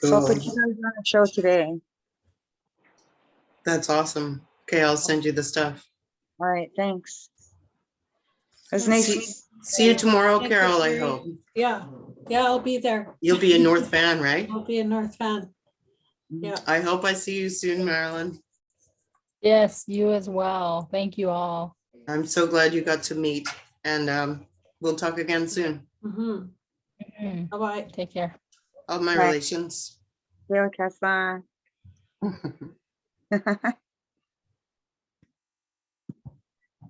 So I'll put you Cool. guys on a show today. That's awesome. Okay, I'll send you the stuff. All right, thanks. It was nice. See you tomorrow, Thank you, Carol, I Kerry. hope. Yeah, I'll be there. You'll be a North fan, right? I'll be a North fan. Yeah. I hope I see you soon, Marilyn. Yes, you as well. Thank you all. I'm so glad you got to meet, and we'll talk again soon. Mhm. Bye-bye. Take care. All my Bye. relations. Yeah, Kessa.